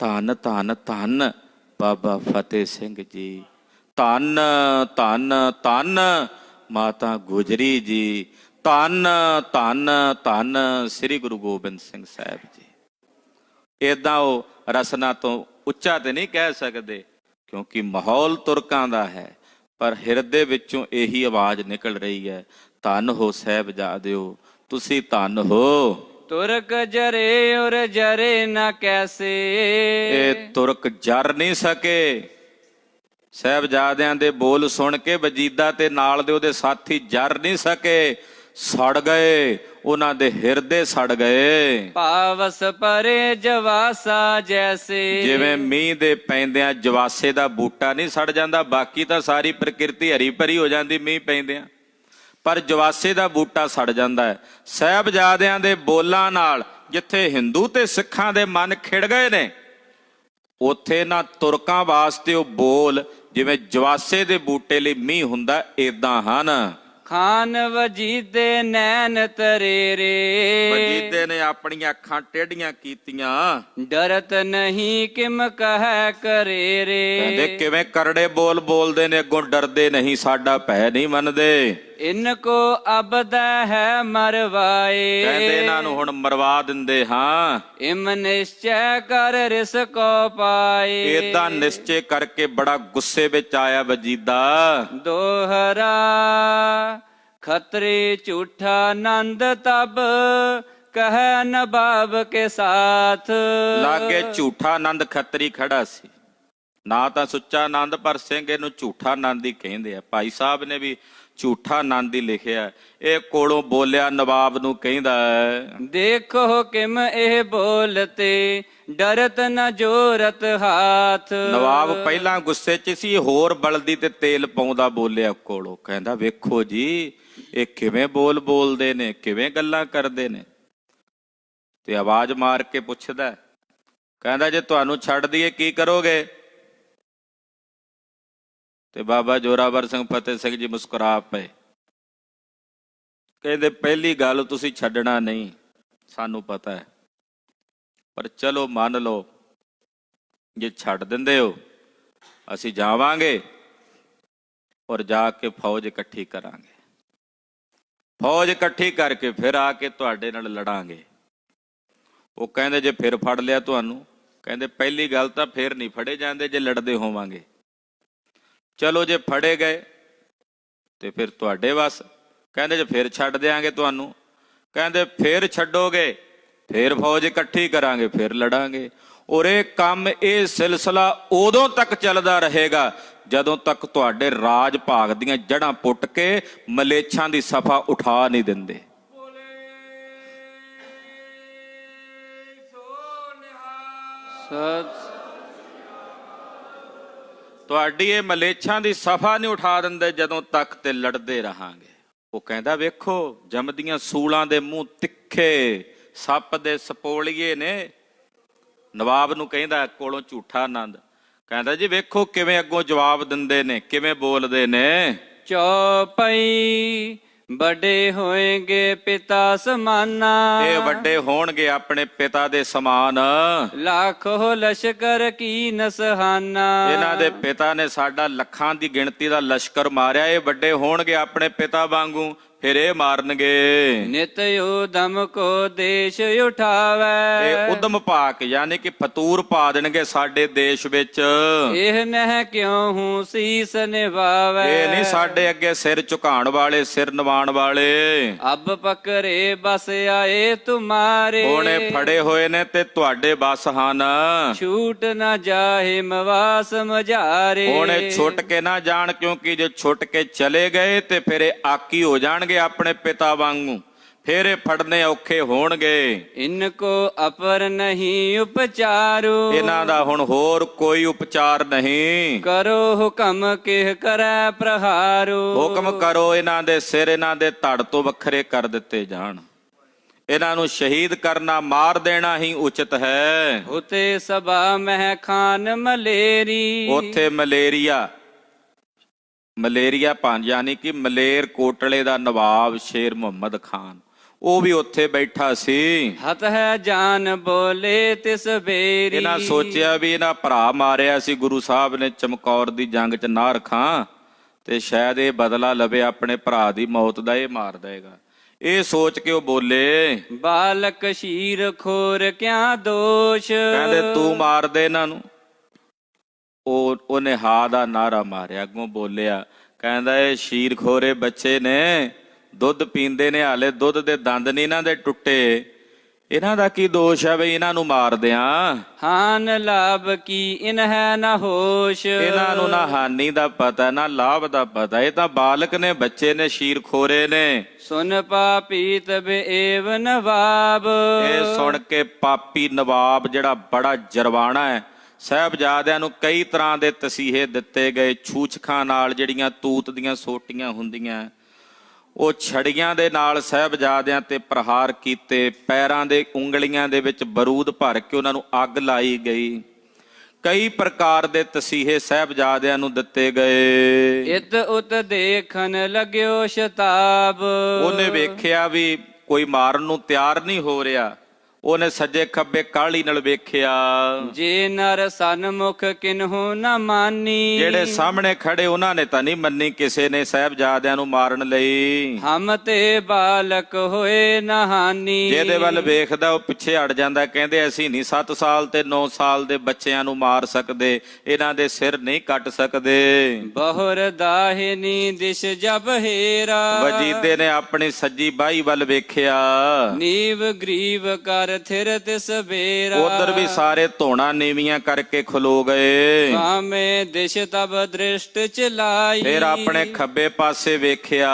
ਧੰਨ ਧੰਨ ਧੰਨ ਬਾਬਾ ਫਤਿਹ ਸਿੰਘ ਜੀ, ਧੰਨ ਧੰਨ ਧੰਨ ਮਾਤਾ ਗੁਜਰੀ ਜੀ, ਧੰਨ ਧੰਨ ਧੰਨ ਸ੍ਰੀ ਗੁਰੂ ਗੋਬਿੰਦ ਸਿੰਘ ਸਾਹਿਬ ਜੀ। ਏਦਾਂ ਉਹ ਰਸਨਾ ਤੋਂ ਉੱਚਾ ਤੇ ਨਹੀਂ ਕਹਿ ਸਕਦੇ, ਕਿਉਂਕਿ ਮਾਹੌਲ ਤੁਰਕਾਂ ਦਾ ਹੈ, ਪਰ ਹਿਰਦੇ ਵਿੱਚੋਂ ਇਹੀ ਆਵਾਜ਼ ਨਿਕਲ ਰਹੀ ਹੈ, ਧੰਨ ਹੋ ਸਾਹਿਬਜ਼ਾਦਿਓ, ਤੁਸੀਂ ਧੰਨ ਹੋ। ਤੁਰਕ ਜਰੇ ਔਰ ਜਰੇ ਨਾ ਕੈਸੇ ਇਹ ਤੁਰਕ ਜਰ ਨਹੀਂ ਸਕੇ। ਸਾਹਿਬਜ਼ਾਦਿਆਂ ਦੇ ਬੋਲ ਸੁਣ ਕੇ ਵਜੀਦਾ ਤੇ ਨਾਲ ਦੇ ਉਹਦੇ ਸਾਥੀ ਜਰ ਨਹੀਂ ਸਕੇ, ਸੜ ਗਏ, ਉਹਨਾਂ ਦੇ ਹਿਰਦੇ ਸੜ ਗਏ। ਪਾਵਸ ਪਰੇ ਜਵਾਸਾ ਜੈਸੇ ਜਿਵੇਂ ਮੀਂਹ ਦੇ ਪੈਂਦਿਆਂ ਜਵਾਸੇ ਦਾ ਬੂਟਾ ਨਹੀਂ ਸੜ ਜਾਂਦਾ, ਬਾਕੀ ਤਾਂ ਸਾਰੀ ਪ੍ਰਕਿਰਤੀ ਹਰੀ ਭਰੀ ਹੋ ਜਾਂਦੀ ਮੀਂਹ ਪੈਂਦਿਆਂ, ਪਰ ਜਵਾਸੇ ਦਾ ਬੂਟਾ ਸੜ ਜਾਂਦਾ ਹੈ। ਸਾਹਿਬਜ਼ਾਦਿਆਂ ਦੇ ਬੋਲਾਂ ਨਾਲ ਜਿੱਥੇ ਹਿੰਦੂ ਤੇ ਸਿੱਖਾਂ ਦੇ ਮਨ ਖਿੜ ਗਏ ਨੇ, ਉੱਥੇ ਨਾ ਤੁਰਕਾਂ ਵਾਸਤੇ ਉਹ ਬੋਲ ਜਿਵੇਂ ਜਵਾਸੇ ਦੇ ਬੂਟੇ ਲਈ ਮੀਂਹ ਹੁੰਦਾ, ਏਦਾਂ ਹਨ। ਖਾਨ ਵਜੀਦੇ ਨੈਣ ਤਰੇਰੇ ਵਜੀਦੇ ਨੇ ਆਪਣੀਆਂ ਅੱਖਾਂ ਟੇਢੀਆਂ ਕੀਤੀਆਂ, ਡਰਤ ਨਹੀਂ ਕਿਮ ਕਹਿ ਕਰੇਰੇ। ਕਹਿੰਦੇ ਕਿਵੇਂ ਕਰੜੇ ਬੋਲ ਬੋਲਦੇ ਨੇ, ਅੱਗੋਂ ਡਰਦੇ ਨਹੀਂ, ਸਾਡਾ ਭੈ ਨਹੀਂ ਮੰਨਦੇ। ਇਨਕੋ ਅਬਦਾ ਹੈ ਮਰਵਾਏ ਕਹਿੰਦੇ ਇਹਨਾਂ ਨੂੰ ਹੁਣ ਮਰਵਾ ਦਿੰਦੇ ਹਾਂ। ਇਮ ਨਿਸ਼ਚੈ ਕਰ ਰਿਸ ਕੋ ਪਾਏ ਏਦਾਂ ਨਿਸ਼ਚੈ ਕਰਕੇ ਬੜਾ ਗੁੱਸੇ ਵਿੱਚ ਆਇਆ ਵਜੀਦਾ। ਦੋਹਰਾ ਖਤਰੇ ਝੂਠਾ ਨੰਦ ਤਬ ਕਹਿ ਨਵਾਬ ਕੇ ਸਾਥ। ਲਾਗੇ ਝੂਠਾ ਆਨੰਦ ਖੱਤਰੀ ਖੜਾ ਸੀ, ਨਾ ਤਾਂ ਸੁੱਚਾ ਆਨੰਦ, ਪਰ ਸਿੰਘ ਇਹਨੂੰ ਝੂਠਾ ਆਨੰਦ ਹੀ ਕਹਿੰਦੇ ਆ। ਭਾਈ ਸਾਹਿਬ ਨੇ ਵੀ ਝੂਠਾ ਆਨੰਦ ਹੀ ਲਿਖਿਆ। ਇਹ ਕੋਲੋਂ ਬੋਲਿਆ ਨਵਾਬ ਨੂੰ ਕਹਿੰਦਾ, ਦੇਖੋ ਕਿਮ ਇਹ ਬੋਲਤੇ ਡਰਤ ਨ ਜੋਰਤ ਹਾਥ। ਨਵਾਬ ਪਹਿਲਾਂ ਗੁੱਸੇ 'ਚ ਸੀ, ਹੋਰ ਬਲਦੀ ਤੇ ਤੇਲ ਪਾਉਂਦਾ ਬੋਲਿਆ ਕੋਲੋਂ, ਕਹਿੰਦਾ ਵੇਖੋ ਜੀ ਇਹ ਕਿਵੇਂ ਬੋਲ ਬੋਲਦੇ ਨੇ, ਕਿਵੇਂ ਗੱਲਾਂ ਕਰਦੇ ਨੇ। ਤੇ ਆਵਾਜ਼ ਮਾਰ ਕੇ ਪੁੱਛਦਾ, ਕਹਿੰਦਾ ਜੇ ਤੁਹਾਨੂੰ ਛੱਡ ਦਈਏ ਕੀ ਕਰੋਗੇ? ਤੇ ਬਾਬਾ ਜੋਰਾਵਰ ਸਿੰਘ ਫਤਿਹ ਸਿੰਘ ਜੀ ਮੁਸਕਰਾ ਪਏ, ਕਹਿੰਦੇ ਪਹਿਲੀ ਗੱਲ ਤੁਸੀਂ ਛੱਡਣਾ ਨਹੀਂ, ਸਾਨੂੰ ਪਤਾ ਹੈ, ਪਰ ਚਲੋ ਮੰਨ ਲਓ ਜੇ ਛੱਡ ਦਿੰਦੇ ਹੋ ਅਸੀਂ ਜਾਵਾਂਗੇ ਔਰ ਜਾ ਕੇ ਫੌਜ ਇਕੱਠੀ ਕਰਾਂਗੇ, ਫੌਜ ਇਕੱਠੀ ਕਰਕੇ ਫਿਰ ਆ ਕੇ ਤੁਹਾਡੇ ਨਾਲ ਲੜਾਂਗੇ। ਉਹ ਕਹਿੰਦੇ ਜੇ ਫਿਰ ਫੜ ਲਿਆ ਤੁਹਾਨੂੰ, ਕਹਿੰਦੇ ਪਹਿਲੀ ਗੱਲ ਤਾਂ ਫਿਰ ਨਹੀਂ ਫੜੇ ਜਾਂਦੇ ਜੇ ਲੜਦੇ ਹੋਵਾਂਗੇ, ਚਲੋ ਜੇ ਫੜੇ ਗਏ ਤੇ ਫਿਰ ਤੁਹਾਡੇ ਵੱਸ। ਕਹਿੰਦੇ ਜੇ ਫਿਰ ਛੱਡ ਦਿਆਂਗੇ ਤੁਹਾਨੂੰ, ਕਹਿੰਦੇ ਫਿਰ ਛੱਡੋਗੇ ਫਿਰ ਫੌਜ ਇਕੱਠੀ ਕਰਾਂਗੇ, ਫਿਰ ਲੜਾਂਗੇ। ਔਰ ਇਹ ਕੰਮ, ਇਹ ਸਿਲਸਿਲਾ ਉਦੋਂ ਤੱਕ ਚੱਲਦਾ ਰਹੇਗਾ ਜਦੋਂ ਤੱਕ ਤੁਹਾਡੇ ਰਾਜ ਭਾਗ ਦੀਆਂ ਜੜ੍ਹਾਂ ਪੁੱਟ ਕੇ ਮਲੇਛਾਂ ਦੀ ਸਫਾ ਉਠਾ ਨਹੀਂ ਦਿੰਦੇ। ਤੁਹਾਡੀ ਇਹ ਮਲੇਛਾਂ ਦੀ ਸਫਾ ਨਹੀਂ ਉਠਾ ਦਿੰਦੇ ਜਦੋਂ ਤੱਕ, ਤੇ ਲੜਦੇ ਰਹਾਂਗੇ। ਉਹ ਕਹਿੰਦਾ ਵੇਖੋ ਜੰਮਦੀਆਂ ਸੂਲਾਂ ਦੇ ਮੂੰਹ ਤਿੱਖੇ, ਸੱਪ ਦੇ ਸਪੋਲੀਏ ਨੇ। ਨਵਾਬ ਨੂੰ ਕਹਿੰਦਾ ਕੋਲੋਂ ਝੂਠਾ ਆਨੰਦ, ਕਹਿੰਦਾ ਜੀ ਵੇਖੋ ਕਿਵੇਂ ਅੱਗੋਂ ਜਵਾਬ ਦਿੰਦੇ ਨੇ, ਕਿਵੇਂ ਬੋਲਦੇ ਨੇ। ਚੌਪਈ ਵੱਡੇ ਹੋਏਗੇ ਪਿਤਾ ਸਮਾਨਾ, ਇਹ ਵੱਡੇ ਹੋਣਗੇ ਆਪਣੇ ਪਿਤਾ ਦੇ ਸਮਾਨ। ਲੱਖੋ ਲਸ਼ਕਰ ਕੀ ਨਸਹਾਨਾ, ਇਹਨਾਂ ਦੇ ਪਿਤਾ ਨੇ ਸਾਡਾ ਲੱਖਾਂ ਦੀ ਗਿਣਤੀ ਦਾ ਲਸ਼ਕਰ ਮਾਰਿਆ, ਇਹ ਵੱਡੇ ਹੋਣਗੇ ਆਪਣੇ ਪਿਤਾ ਵਾਂਗੂ, ਫਿਰ ਇਹ ਮਾਰਨਗੇ। ਨਿਤ ਉਦਮ ਕੋ ਦੇਸ਼ ਉਠਾਵੇ, ਇਹ ਉਦਮ ਭਾਕ ਯਾਨੀ ਕਿ ਫਤੂਰ ਪਾ ਦੇਣਗੇ ਸਾਡੇ ਦੇਸ਼ ਵਿੱਚ। ਇਹ ਨਹਿ ਕਿਉਂ ਹੂੰ ਸੀਸ ਨਿਵਾਵੇ, ਇਹ ਨਹੀਂ ਸਾਡੇ ਅੱਗੇ ਸਿਰ ਝੁਕਾਉਣ ਵਾਲੇ, ਸਿਰ ਨਿਵਾਉਣ ਵਾਲੇ। ਅਬ ਪਕਰੇ ਬਸ ਆਏ ਤੁਮਾਰੇ, ਉਹਨੇ ਫੜੇ ਹੋਏ ਨੇ ਤੇ ਤੁਹਾਡੇ ਬਸ ਹਨ। ਛੂਟ ਨਾ ਜਾਹੇ ਮਵਾਸ ਮਝਾਰੇ, ਉਹਨੇ ਛੁੱਟ ਕੇ ਨਾ ਜਾਣ, ਕਿਉਂਕਿ ਜੇ ਛੁੱਟ ਕੇ ਚਲੇ ਗਏ ਤੇ ਫਿਰ ਇਹ ਆਕੀ ਹੋ ਜਾਣਗੇ ਆਪਣੇ ਪਿਤਾ ਵਾਂਗੂ, ਫਿਰ ਇਹ ਫੜਨੇ ਔਖੇ ਹੋਣਗੇ। ਇਨਕੋ ਅਪਰ ਨਹੀਂ ਉਪਚਾਰੋ, ਇਹਨਾਂ ਦਾ ਹੁਣ ਹੋਰ ਕੋਈ ਉਪਚਾਰ ਨਹੀਂ। ਕਰੋ ਹੁਕਮ ਕਿਹ ਕਰੈ ਪ੍ਰਹਾਰੋ, ਹੁਕਮ ਕਰੋ ਇਹਨਾਂ ਦੇ ਸਿਰ, ਇਹਨਾਂ ਦੇ ਧੜ ਤੋਂ ਵੱਖਰੇ ਕਰ ਦਿੱਤੇ ਜਾਣ। ਇਹਨਾਂ ਨੂੰ ਸ਼ਹੀਦ ਕਰਨਾ, ਮਾਰ ਦੇਣਾ ਹੀ ਉਚਿਤ ਹੈ। ਉਤੇ ਸਭਾ ਮਹਿ ਖਾਨ ਮਲੇਰੀ। ਉੱਥੇ ਮਲੇਰੀਆ ਪੰਜ ਯਾਨੀ ਕਿ ਮਲੇਰ ਕੋਟਲੇ ਦਾ ਨਵਾਬ ਸ਼ੇਰ ਮੁਹੰਮਦ ਖਾਨ, ਉਹ ਵੀ ਉੱਥੇ ਬੈਠਾ ਸੀ। ਹਤ ਹੈ ਜਾਨ ਬੋਲੇ ਤਿਸ ਬੇਰੀ। ਇਹਨਾਂ ਸੋਚਿਆ ਵੀ ਇਹਨਾਂ ਭਰਾ ਮਾਰਿਆ ਸੀ ਗੁਰੂ ਸਾਹਿਬ ਨੇ ਚਮਕੌਰ ਦੀ ਜੰਗ ਚ ਨਾਰ ਖਾਂ, ਤੇ ਸ਼ਾਇਦ ਇਹ ਬਦਲਾ ਲਵੇ ਆਪਣੇ ਭਰਾ ਦੀ ਮੌਤ ਦਾ, ਇਹ ਮਾਰ ਦੇਗਾ। ਇਹ ਸੋਚ ਕੇ ਉਹ ਬੋਲੇ, ਬਾਲਕ ਸ਼ੀਰ ਖੋਰ ਕਿਆ ਦੋਸ਼। ਕਹਿੰਦੇ ਤੂੰ ਮਾਰ ਦੇ ਇਹਨਾਂ ਨੂੰ। ਉਹਨੇ ਹਾ ਦਾ ਨਾਰਾ ਮਾਰਿਆ, ਅੱਗੋਂ ਬੋਲਿਆ, ਕਹਿੰਦਾ ਇਹ ਸ਼ੀਰ ਖੋਰੇ ਬੱਚੇ ਨੇ, ਦੁੱਧ ਪੀਂਦੇ ਨੇ, ਹਾਲੇ ਦੁੱਧ ਦੇ ਦੰਦ ਨਹੀਂ ਇਹਨਾਂ ਦੇ ਟੁੱਟੇ, ਇਹਨਾਂ ਦਾ ਕੀ ਦੋਸ਼ ਹੈ ਬਈ ਇਹਨਾਂ ਨੂੰ ਮਾਰ ਦਿਆਂ। ਹਾਨ ਲਾਭ ਕੀ ਇਨ ਹੈ ਨਾ ਹੋਸ਼। ਇਹਨਾਂ ਨੂੰ ਨਾ ਹਾਨੀ ਦਾ ਪਤਾ ਨਾ ਲਾਭ ਦਾ ਪਤਾ, ਇਹ ਤਾਂ ਬਾਲਕ ਨੇ, ਬੱਚੇ ਨੇ, ਸ਼ੀਰ ਖੋਰੇ ਨੇ। ਸੁਨ ਪਾਪੀ ਤਬੇ ਏਵ ਨਵਾਬ। ਇਹ ਸੁਣ ਕੇ ਪਾਪੀ ਨਵਾਬ ਜਿਹੜਾ ਬੜਾ ਜਰਵਾਣਾ ਹੈ, ਸਾਹਿਬਜ਼ਾਦਿਆਂ ਨੂੰ ਕਈ ਤਰ੍ਹਾਂ ਦੇ ਤਸੀਹੇ ਦਿੱਤੇ ਗਏ। ਛੂਛਖਾਂ ਨਾਲ ਜਿਹੜੀਆਂ ਤੂਤ ਦੀਆਂ ਸੋਟੀਆਂ ਹੁੰਦੀਆਂ, ਉਹ ਛੜੀਆਂ ਦੇ ਨਾਲ ਸਾਹਿਬਜ਼ਾਦਿਆਂ ਤੇ ਪ੍ਰਹਾਰ ਕੀਤੇ। ਪੈਰਾਂ ਦੇ ਉਂਗਲੀਆਂ ਦੇ ਵਿੱਚ ਬਰੂਦ ਭਰ ਕੇ ਉਹਨਾਂ ਨੂੰ ਅੱਗ ਲਾਈ ਗਈ। ਕਈ ਪ੍ਰਕਾਰ ਦੇ ਤਸੀਹੇ ਸਾਹਿਬਜ਼ਾਦਿਆਂ ਨੂੰ ਦਿੱਤੇ ਗਏ। ਇਤ ਉਤ ਦੇਖਣ ਲਗਿਓ ਸ਼ਤਾਬ। ਉਹਨੇ ਵੇਖਿਆ ਵੀ ਕੋਈ ਮਾਰਨ ਨੂੰ ਤਿਆਰ ਨਹੀਂ ਹੋ ਰਿਹਾ, ਉਹਨੇ ਸੱਜੇ ਖੱਬੇ ਕਾਹਲੀ ਨਾਲ ਵੇਖਿਆ। ਜੇ ਨਰ ਸਨਮੁਖ ਕਿਨਹੂ ਨਾ ਮਾਨੀ। ਜਿਹੜੇ ਸਾਹਮਣੇ ਖੜੇ ਉਹਨਾਂ ਨੇ ਤਾਂ ਨਹੀਂ ਮੰਨੀ ਕਿਸੇ ਨੇ ਸਾਹਿਬਜ਼ਾਦਿਆਂ ਨੂੰ ਮਾਰਨ ਲਈ। ਹਮ ਤੇ ਬਾਲਕ ਹੋਏ ਨਾ ਹਾਨੀ। ਜਿਹਦੇ ਵੱਲ ਵੇਖਦਾ ਉਹ ਪਿੱਛੇ ਹਟ ਜਾਂਦਾ। ਕਹਿੰਦੇ ਅਸੀਂ ਨਹੀਂ 7 ਸਾਲ ਤੇ 9 ਸਾਲ ਦੇ ਬੱਚਿਆਂ ਨੂੰ ਮਾਰ ਸਕਦੇ, ਇਹਨਾਂ ਦੇ ਸਿਰ ਨਹੀਂ ਕੱਟ ਸਕਦੇ। ਬਹੁਰ ਦਾਹਿਨੀ ਦਿਸ਼ ਜਬ ਹੇਰਾ। ਵਜੀਦੇ ਨੇ ਆਪਣੀ ਸੱਜੀ ਬਾਹੀ ਵੱਲ ਵੇਖਿਆ। ਨੀਵ ਗਰੀਵ ਕਰ ਥਿਰ ਤਿਸ ਬੇਰਾ। ਉਧਰ ਵੀ ਸਾਰੇ ਧੋਣਾ ਨੀਵੀਆਂ ਕਰਕੇ ਖਲੋ ਗਏ। ਕਾਮੇ ਦਿਸ਼ ਤਬ ਦ੍ਰਿਸ਼ਟ ਚਲਾਈ। ਫਿਰ ਆਪਣੇ ਖੱਬੇ ਪਾਸੇ ਵੇਖਿਆ।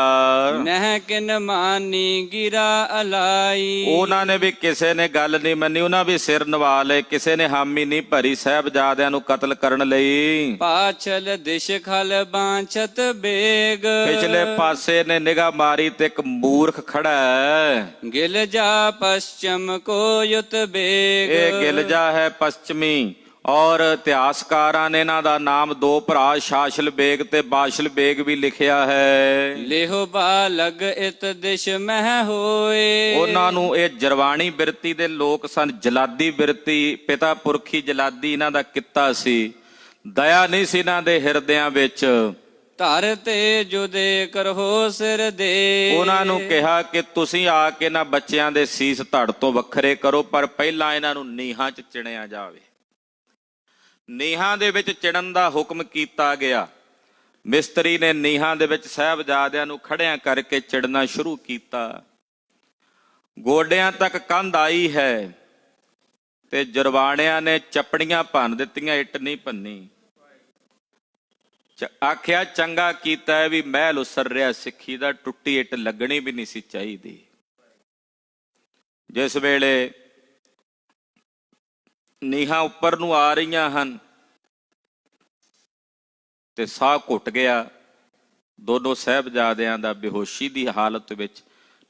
ਨਹਿ ਕਿਨ ਮਾਨੀ ਗਿਰਾ ਅਲਾਈ। ਉਹਨਾਂ ਨੇ ਵੀ ਕਿਸੇ ਨੇ ਗੱਲ ਨਹੀਂ ਮੰਨੀ, ਉਹਨਾਂ ਵੀ ਸਿਰ ਨਵਾ ਲਏ, ਕਿਸੇ ਨੇ ਹਾਮੀ ਨਹੀਂ ਭਰੀ ਸਾਹਿਬਜ਼ਾਦਿਆਂ ਨੂੰ ਕਤਲ ਕਰਨ ਲਈ। ਪਾਛਲ ਦਿਸ਼ ਖਲ ਬਾਂਛਤ ਬੇਗ। ਪਿਛਲੇ ਪਾਸੇ ਨੇ ਨਿਗਾਹ ਮਾਰੀ ਤੇ ਇੱਕ ਮੂਰਖ ਖੜਾ ਹੈ। ਗਿਲ ਜਾ ਪਸ਼ਚਮ ਕੋ ਯੁਤ ਬੇਗ। ਇਹ ਗਿਲਜਾ ਹੈ ਪਸ਼ਚਮੀ, ਔਰ ਇਤਿਹਾਸਕਾਰਾਂ ਨੇ ਇਹਨਾਂ ਦਾ ਨਾਮ 2 ਭਰਾ ਸ਼ਾਸ਼ਲ ਬੇਗ ਤੇ ਬਾਸ਼ਲ ਬੇਗ ਵੀ ਲਿਖਿਆ ਹੈ। ਲਿਹੋ ਬਾਲਗ ਇਤ ਦਿਸ਼ ਮਹਿ ਹੋਏ। ਉਹਨਾਂ ਨੂੰ ਇਹ ਜਰਵਾਣੀ ਬਿਰਤੀ ਦੇ ਲੋਕ ਸਨ, ਜਲਾਦੀ ਬਿਰਤੀ, ਪਿਤਾ ਪੁਰਖੀ ਜਲਾਦੀ ਇਹਨਾਂ ਦਾ ਕਿੱਤਾ ਸੀ। ਦਇਆ ਨਹੀਂ ਸੀ ਇਹਨਾਂ ਦੇ ਹਿਰਦਿਆਂ ਵਿੱਚ। ਧਰ ਤੇ ਜੁਦੇ ਕਰਹੋ ਸਿਰ ਦੇ। ਉਹਨਾਂ ਨੂੰ ਕਿਹਾ ਕਿ ਤੁਸੀਂ ਆ ਕੇ ਨਾ ਬੱਚਿਆਂ ਦੇ ਸੀਸ ਧੜ ਤੋਂ ਵੱਖਰੇ ਕਰੋ, ਪਰ ਪਹਿਲਾਂ ਇਹਨਾਂ ਨੂੰ ਨੀਹਾਂ 'ਚ ਚਿਣਿਆ ਜਾਵੇ। ਨੀਹਾਂ ਦੇ ਵਿੱਚ ਚਿਣਨ ਦਾ ਹੁਕਮ ਕੀਤਾ ਗਿਆ। ਮਿਸਤਰੀ ਨੇ ਨੀਹਾਂ ਦੇ ਵਿੱਚ ਸਾਹਿਬਜ਼ਾਦਿਆਂ ਨੂੰ ਖੜਿਆਂ ਕਰਕੇ ਚਿੜਨਾ ਸ਼ੁਰੂ ਕੀਤਾ। ਗੋਡਿਆਂ ਤੱਕ ਕੰਧ ਆਈ ਹੈ ਤੇ ਜਰਵਾਣਿਆਂ ਨੇ ਚੱਪੜੀਆਂ ਭੰਨ ਦਿੱਤੀਆਂ, ਇੱਟ ਨਹੀਂ ਭੰਨੀ। ਆਖਿਆ ਚੰਗਾ ਕੀਤਾ ਹੈ ਵੀ ਮਹਿਲ ਉਸਰ ਰਿਹਾ ਸਿੱਖੀ ਦਾ, ਟੁੱਟੀ ਇੱਟ ਲੱਗਣੀ ਵੀ ਨਹੀਂ ਸੀ ਚਾਹੀਦੀ। ਜਿਸ ਵੇਲੇ ਨੀਹਾਂ ਉੱਪਰ ਨੂੰ ਆ ਰਹੀਆਂ ਹਨ ਤੇ ਸਾਹ ਘੁੱਟ ਗਿਆ ਦੋਨੋਂ ਸਾਹਿਬਜ਼ਾਦਿਆਂ ਦਾ। ਬੇਹੋਸ਼ੀ ਦੀ ਹਾਲਤ ਵਿੱਚ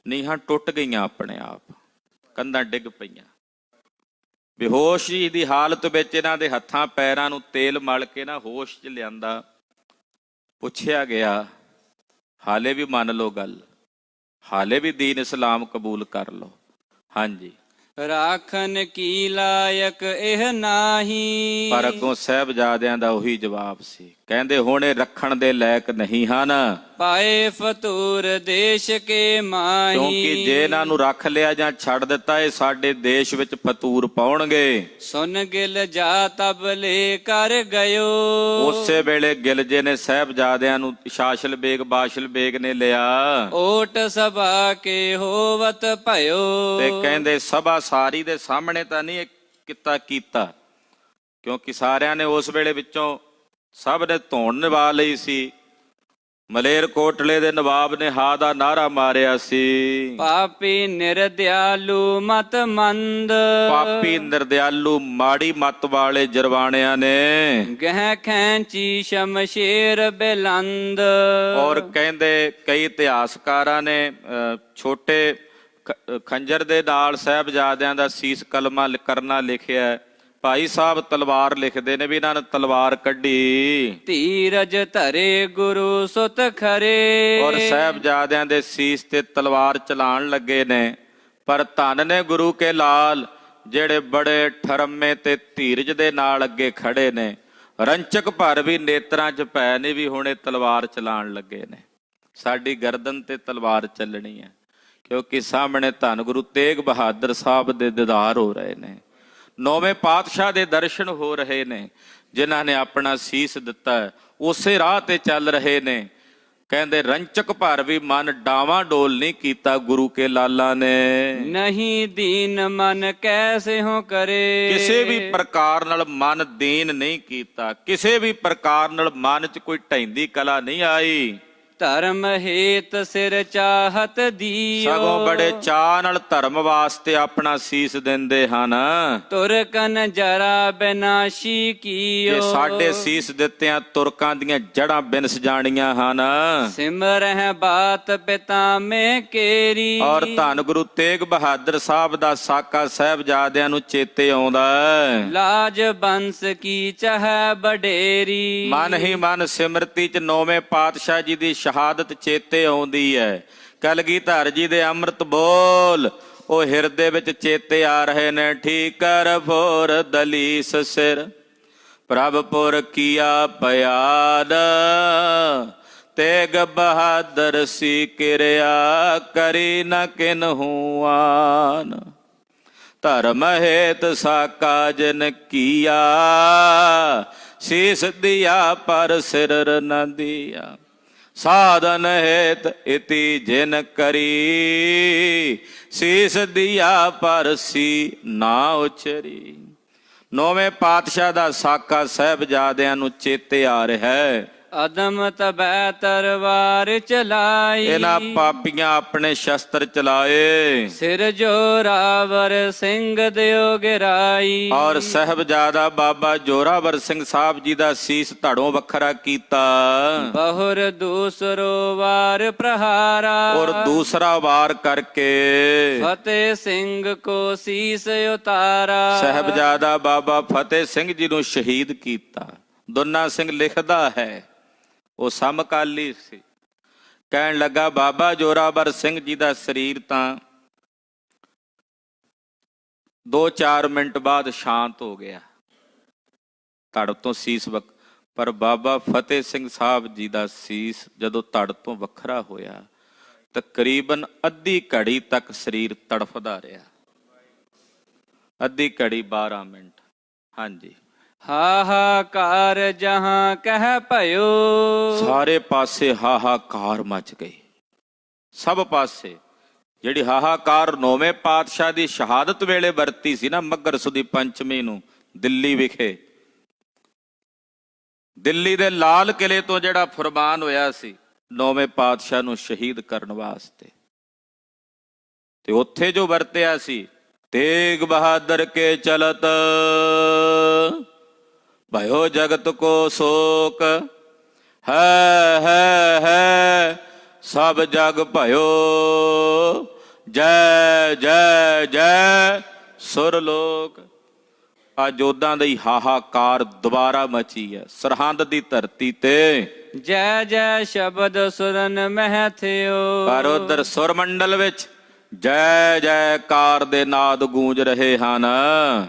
ਨੀਹਾਂ ਟੁੱਟ ਗਈਆਂ, ਆਪਣੇ ਆਪ ਕੰਧਾਂ ਡਿੱਗ ਪਈਆਂ। ਬੇਹੋਸ਼ੀ ਦੀ ਹਾਲਤ ਵਿੱਚ ਇਹਨਾਂ ਦੇ ਹੱਥਾਂ ਪੈਰਾਂ ਨੂੰ ਤੇਲ ਮਲ ਕੇ ਨਾ ਹੋਸ਼ 'ਚ ਲਿਆਂਦਾ। ਪੁੱਛਿਆ ਗਿਆ, ਹਾਲੇ ਵੀ ਮੰਨ ਲਓ ਗੱਲ, ਹਾਲੇ ਵੀ ਦੀਨ ਇਸਲਾਮ ਕਬੂਲ ਕਰ ਲਓ? ਹਾਂਜੀ। ਰਾਖਨ ਕੀ ਲਾਇਕ ਇਹ ਨਾਹੀ। ਪਰ ਅੱਗੋਂ ਸਾਹਿਬਜ਼ਾਦਿਆਂ ਦਾ ਉਹੀ ਜਵਾਬ ਸੀ, ਕਹਿੰਦੇ ਹੁਣ ਇਹ ਰੱਖਣ ਦੇ ਲਾਇਕ ਨਹੀਂ ਹਨ। ਪਾਏ ਫਤੂਰ ਦੇਸ਼ ਕੇ ਮਾਹੀ। ਕਿਉਂਕਿ ਜੇ ਇਹਨਾਂ ਨੂੰ ਰੱਖ ਲਿਆ ਜਾਂ ਛੱਡ ਦਿੱਤਾ, ਇਹ ਸਾਡੇ ਦੇਸ਼ ਵਿੱਚ ਫਤੂਰ ਪਾਉਣਗੇ। ਸੁਨ ਗਿਲ ਜਾ ਤਬ ਲੈ ਕਰ ਗਇਓ। ਉਸੇ ਵੇਲੇ ਗਿਲਜੇ ਨੇ ਸਾਹਿਬਜ਼ਾਦਿਆਂ ਨੂੰ ਸ਼ਾਸ਼ਲ ਬੇਗ ਬਾਸ਼ਲ ਬੇਗ ਨੇ ਲਿਆ। ਓਟ ਸਭਾ ਕੇ ਹੋਵਤ ਭਇਓ। ਤੇ ਕਹਿੰਦੇ ਸਭਾ ਸਾਰੀ ਦੇ ਸਾਹਮਣੇ ਤਾਂ ਨਹੀਂ ਕੀਤਾ, ਕਿਉਂਕਿ ਸਾਰਿਆਂ ਨੇ ਉਸ ਵੇਲੇ ਵਿੱਚੋਂ ਸਭ ਨੇ ਧੌਣ ਨਿਭਾ ਲਈ ਸੀ। ਮਲੇਰ ਕੋਟਲੇ ਦੇ ਨਵਾਬ ਨੇ ਹਾ ਦਾ ਨਾਰਾ ਮਾਰਿਆ ਸੀ। ਪਾਪੀ ਨਿਰਦਿਆਲੂ ਮਤ ਮੰਦ। ਪਾਪੀ ਨਿਰਦਿਆਲੂ ਮਾੜੀ ਮਤ ਵਾਲੇ ਜਰਵਾਣਿਆਂ ਨੇ ਗਹਿ ਖੈਂਚੀ ਸ਼ਮਸ਼ੇਰ ਬੇਲੰਦ। ਔਰ ਕਹਿੰਦੇ ਕਈ ਇਤਿਹਾਸਕਾਰਾਂ ਨੇ ਛੋਟੇ ਖੰਜਰ ਦੇ ਨਾਲ ਸਾਹਿਬਜ਼ਾਦਿਆਂ ਦਾ ਸੀਸ ਕਲਮਾ ਕਰਨਾ ਲਿਖਿਆ ਹੈ। ਭਾਈ ਸਾਹਿਬ ਤਲਵਾਰ ਲਿਖਦੇ ਨੇ ਵੀ ਇਹਨਾਂ ਨੇ ਤਲਵਾਰ ਕੱਢੀ, ਧੀਰਜ ਧਰੇ ਗੁਰੂ ਸੁਤ ਖਰੇ। ਔਰ ਸਾਹਿਬਜ਼ਾਦਿਆਂ ਦੇ ਸੀਸ ਤੇ ਤਲਵਾਰ ਚਲਾਉਣ ਲੱਗੇ ਨੇ। ਪਰ ਧੰਨ ਨੇ ਗੁਰੂ ਕੇ ਲਾਲ ਜਿਹੜੇ ਬੜੇ ਠਰਮੇ ਤੇ ਧੀਰਜ ਦੇ ਨਾਲ ਅੱਗੇ ਖੜੇ ਨੇ। ਰੰਚਕ ਭਰ ਵੀ ਨੇਤਰਾਂ 'ਚ ਪੈ ਨੇ ਵੀ ਹੁਣ ਇਹ ਤਲਵਾਰ ਚਲਾਉਣ ਲੱਗੇ ਨੇ। ਸਾਡੀ ਗਰਦਨ ਤੇ ਤਲਵਾਰ ਚੱਲਣੀ ਹੈ, ਕਿਉਂਕਿ ਸਾਹਮਣੇ ਧੰਨ ਗੁਰੂ ਤੇਗ ਬਹਾਦਰ ਸਾਹਿਬ ਦੇ ਦੀਦਾਰ ਹੋ ਰਹੇ ਨੇ। ਨੌਵੇਂ ਪਾਤਸ਼ਾਹ ਦੇ ਦਰਸ਼ਨ ਹੋ ਰਹੇ ਨੇ, ਜਿਨ੍ਹਾਂ ਨੇ ਆਪਣਾ ਸੀਸ ਦਿੱਤਾ, ਉਸੇ ਰਾਹ ਤੇ ਚੱਲ ਰਹੇ ਨੇ। ਕਹਿੰਦੇ ਰੰਚਕ ਭਰ ਵੀ ਮਨ ਡਾਵਾਂ ਡੋਲ ਨਹੀਂ ਕੀਤਾ ਗੁਰੂ ਕੇ ਲਾਲਾਂ ਨੇ। ਨਹੀਂ ਦੀਨ ਮਨ ਕੈਸੇ ਹੋ ਕਰੇ। ਕਿਸੇ ਵੀ ਪ੍ਰਕਾਰ ਨਾਲ ਮਨ ਦੀਨ ਨਹੀਂ ਕੀਤਾ, ਕਿਸੇ ਵੀ ਪ੍ਰਕਾਰ ਨਾਲ ਮਨ 'ਚ ਕੋਈ ਢਹਿੰਦੀ ਕਲਾ ਨਹੀਂ ਆਈ। ਧਰਮ ਹੇਤ ਸਿਰ ਚਾਹਤ ਦੀਓ। ਸਗੋਂ ਬੜੇ ਚਾਅ ਨਾਲ ਧਰਮ ਵਾਸਤੇ ਆਪਣਾ ਸੀਸ ਦਿੰਦੇ ਹਨ। ਤੁਰਕਨ ਜਰਾ ਬਿਨਾਸ਼ੀ ਕੀਓ। ਜੇ ਸਾਡੇ ਸੀਸ ਦਿੱਤਿਆਂ ਤੁਰਕਾਂ ਦੀਆਂ ਜੜਾਂ ਬਿਨਸ ਜਾਣੀਆਂ ਹਨ। ਸਿਮਰਹਿ ਬਾਤ ਪਿਤਾਮੇ ਕੇਰੀ। ਔਰ ਧੰਨ ਗੁਰੂ ਤੇਗ ਬਹਾਦਰ ਸਾਹਿਬ ਦਾ ਸਾਕਾ ਸਾਹਿਬਜ਼ਾਦਿਆਂ ਨੂੰ ਚੇਤੇ ਆਉਂਦਾ। ਲਾਜ ਬੰਸ ਕੀ ਚਾਹੈ ਬਡੇਰੀ। ਮਨ ਹੀ ਮਨ ਸਿਮਰਤੀ 'ਚ ਨੌਵੇਂ ਪਾਤਸ਼ਾਹ ਜੀ ਦੀ ਸ਼ਹਾਦਤ ਚੇਤੇ ਆਉਂਦੀ ਹੈ। ਕਲਗੀਧਰ ਜੀ ਦੇ ਅੰਮ੍ਰਿਤ ਬੋਲ ਉਹ ਹਿਰਦੇ ਵਿੱਚ ਚੇਤੇ ਆ ਰਹੇ ਨੇ। ਠੀਕਰ ਫੋਰ ਦਲੀਸ ਸਿਰ ਪ੍ਰਭਪੁਰ ਕੀਆ ਪਿਆਦ। ਤੇਗ ਬਹਾਦਰ ਸੀ ਕਿਰਿਆ ਕਰੀ ਨ ਕਿਨਹੂ ਆਨ। ਧਰਮ ਹੇਤ ਸਾਕਾ ਜਨ ਕੀਆ ਸੀਸ ਦਿਆ ਪਰ ਸਿਰ ਨ ਦਿਆ। ਸਾਧਨ ਹੇਤ ਇਤੀ ਜਿਨ ਕਰੀ ਸੀਸ ਦਿਆ ਪਰ ਸੀ ਨਾ ਉਚਰੀ। ਨੌਵੇਂ ਪਾਤਸ਼ਾਹ ਦਾ ਸਾਕਾ ਸਾਹਿਬਜ਼ਾਦਿਆਂ ਨੂੰ ਚੇਤੇ ਆ ਰਿਹਾ ਹੈ। ਅਦਮ ਤਬੈ ਤਰਵਾਰ ਚਲਾਈ। ਇਹਨਾਂ ਪਾਪੀਆਂ ਆਪਣੇ ਸ਼ਸਤਰ ਚਲਾਏ। ਸਿਰ ਜੋਰਾਵਰ ਸਿੰਘ ਦਿਓ ਗਿਰਾਈ। ਔਰ ਸਾਹਿਬਜ਼ਾਦਾ ਬਾਬਾ ਜੋਰਾਵਰ ਸਿੰਘ ਸਾਹਿਬ ਜੀ ਦਾ ਸੀਸ ਧੜੋਂ ਵੱਖਰਾ ਕੀਤਾ। ਬਹੁਰ ਦੂਸਰੋ ਵਾਰ ਪ੍ਰਹਾਰਾ। ਔਰ ਦੂਸਰਾ ਵਾਰ ਕਰਕੇ ਫਤਿਹ ਸਿੰਘ ਕੋ ਸੀਸ ਉਤਾਰਾ। ਸਾਹਿਬਜ਼ਾਦਾ ਬਾਬਾ ਫਤਿਹ ਸਿੰਘ ਜੀ ਨੂੰ ਸ਼ਹੀਦ ਕੀਤਾ। ਦੁੰਨਾ ਸਿੰਘ ਲਿਖਦਾ ਹੈ, ਉਹ ਸਮਕਾਲੀ ਸੀ। ਕਹਿਣ ਲੱਗਾ ਬਾਬਾ ਜੋਰਾਵਰ ਸਿੰਘ ਜੀ ਦਾ ਸਰੀਰ ਤਾਂ 2-4 ਮਿੰਟ ਬਾਅਦ ਸ਼ਾਂਤ ਹੋ ਗਿਆ, ਧੜ ਤੋਂ ਸੀਸ ਪਰ ਬਾਬਾ ਫਤਿਹ ਸਿੰਘ ਸਾਹਿਬ ਜੀ ਦਾ ਸੀਸ ਜਦੋਂ ਧੜ ਤੋਂ ਵੱਖਰਾ ਹੋਇਆ ਤਕਰੀਬਨ ਅੱਧੀ ਘੜੀ ਤੱਕ ਸਰੀਰ ਤੜਫਦਾ ਰਿਹਾ। ਅੱਧੀ ਘੜੀ 12 ਮਿੰਟ। ਹਾਂਜੀ। ਹਾਹਾਕਾਰ ਜਹਾਂ ਕਹਿ ਭਇਓ। ਸਾਰੇ ਪਾਸੇ ਹਾਹਾਕਾਰ ਮਚ ਗਈ। ਸਭ ਪਾਸੇ ਜਿਹੜੀ ਹਾਹਾਕਾਰ ਨੌਵੇਂ ਪਾਤਸ਼ਾਹ ਦੀ ਸ਼ਹਾਦਤ ਵੇਲੇ ਵਰਤੀ ਸੀ ਨਾ, ਮੱਘਰ ਸੁਦੀ ਪੰਚਮੀ ਨੂੰ ਦਿੱਲੀ ਵਿਖੇ, ਦਿੱਲੀ ਦੇ ਲਾਲ ਕਿਲੇ ਤੋਂ ਜਿਹੜਾ ਫੁਰਮਾਨ ਹੋਇਆ ਸੀ ਨੌਵੇਂ ਪਾਤਸ਼ਾਹ ਨੂੰ ਸ਼ਹੀਦ ਕਰਨ ਵਾਸਤੇ, ਤੇ ਉੱਥੇ ਜੋ ਵਰਤਿਆ ਸੀ, ਤੇਗ ਬਹਾਦਰ ਕੇ ਚਲਤ ਭਇਓ ਜਗਤ ਕੋ ਸ਼ੋਕ। ਹੈ ਸਭ ਜਗ ਭਇਓ ਜੈ ਜੈ ਜੈ ਸੁਰ ਲੋਕ। ਆ ਜੋਧਾਂ ਦਾ ਹੀ ਹਾਹਾਕਾਰ ਦੁਬਾਰਾ ਮਚੀ ਹੈ ਸਰਹੰਦ ਦੀ ਧਰਤੀ ਤੇ। ਜੈ ਜੈ ਸ਼ਬਦ ਸੁਰਨ ਮਹਿ ਥਿਓ। ਪਰ ਉਧਰ ਸੁਰ ਮੰਡਲ ਵਿੱਚ ਜੈ ਜੈਕਾਰ ਦੇ ਨਾਦ ਗੂੰਜ ਰਹੇ ਹਨ।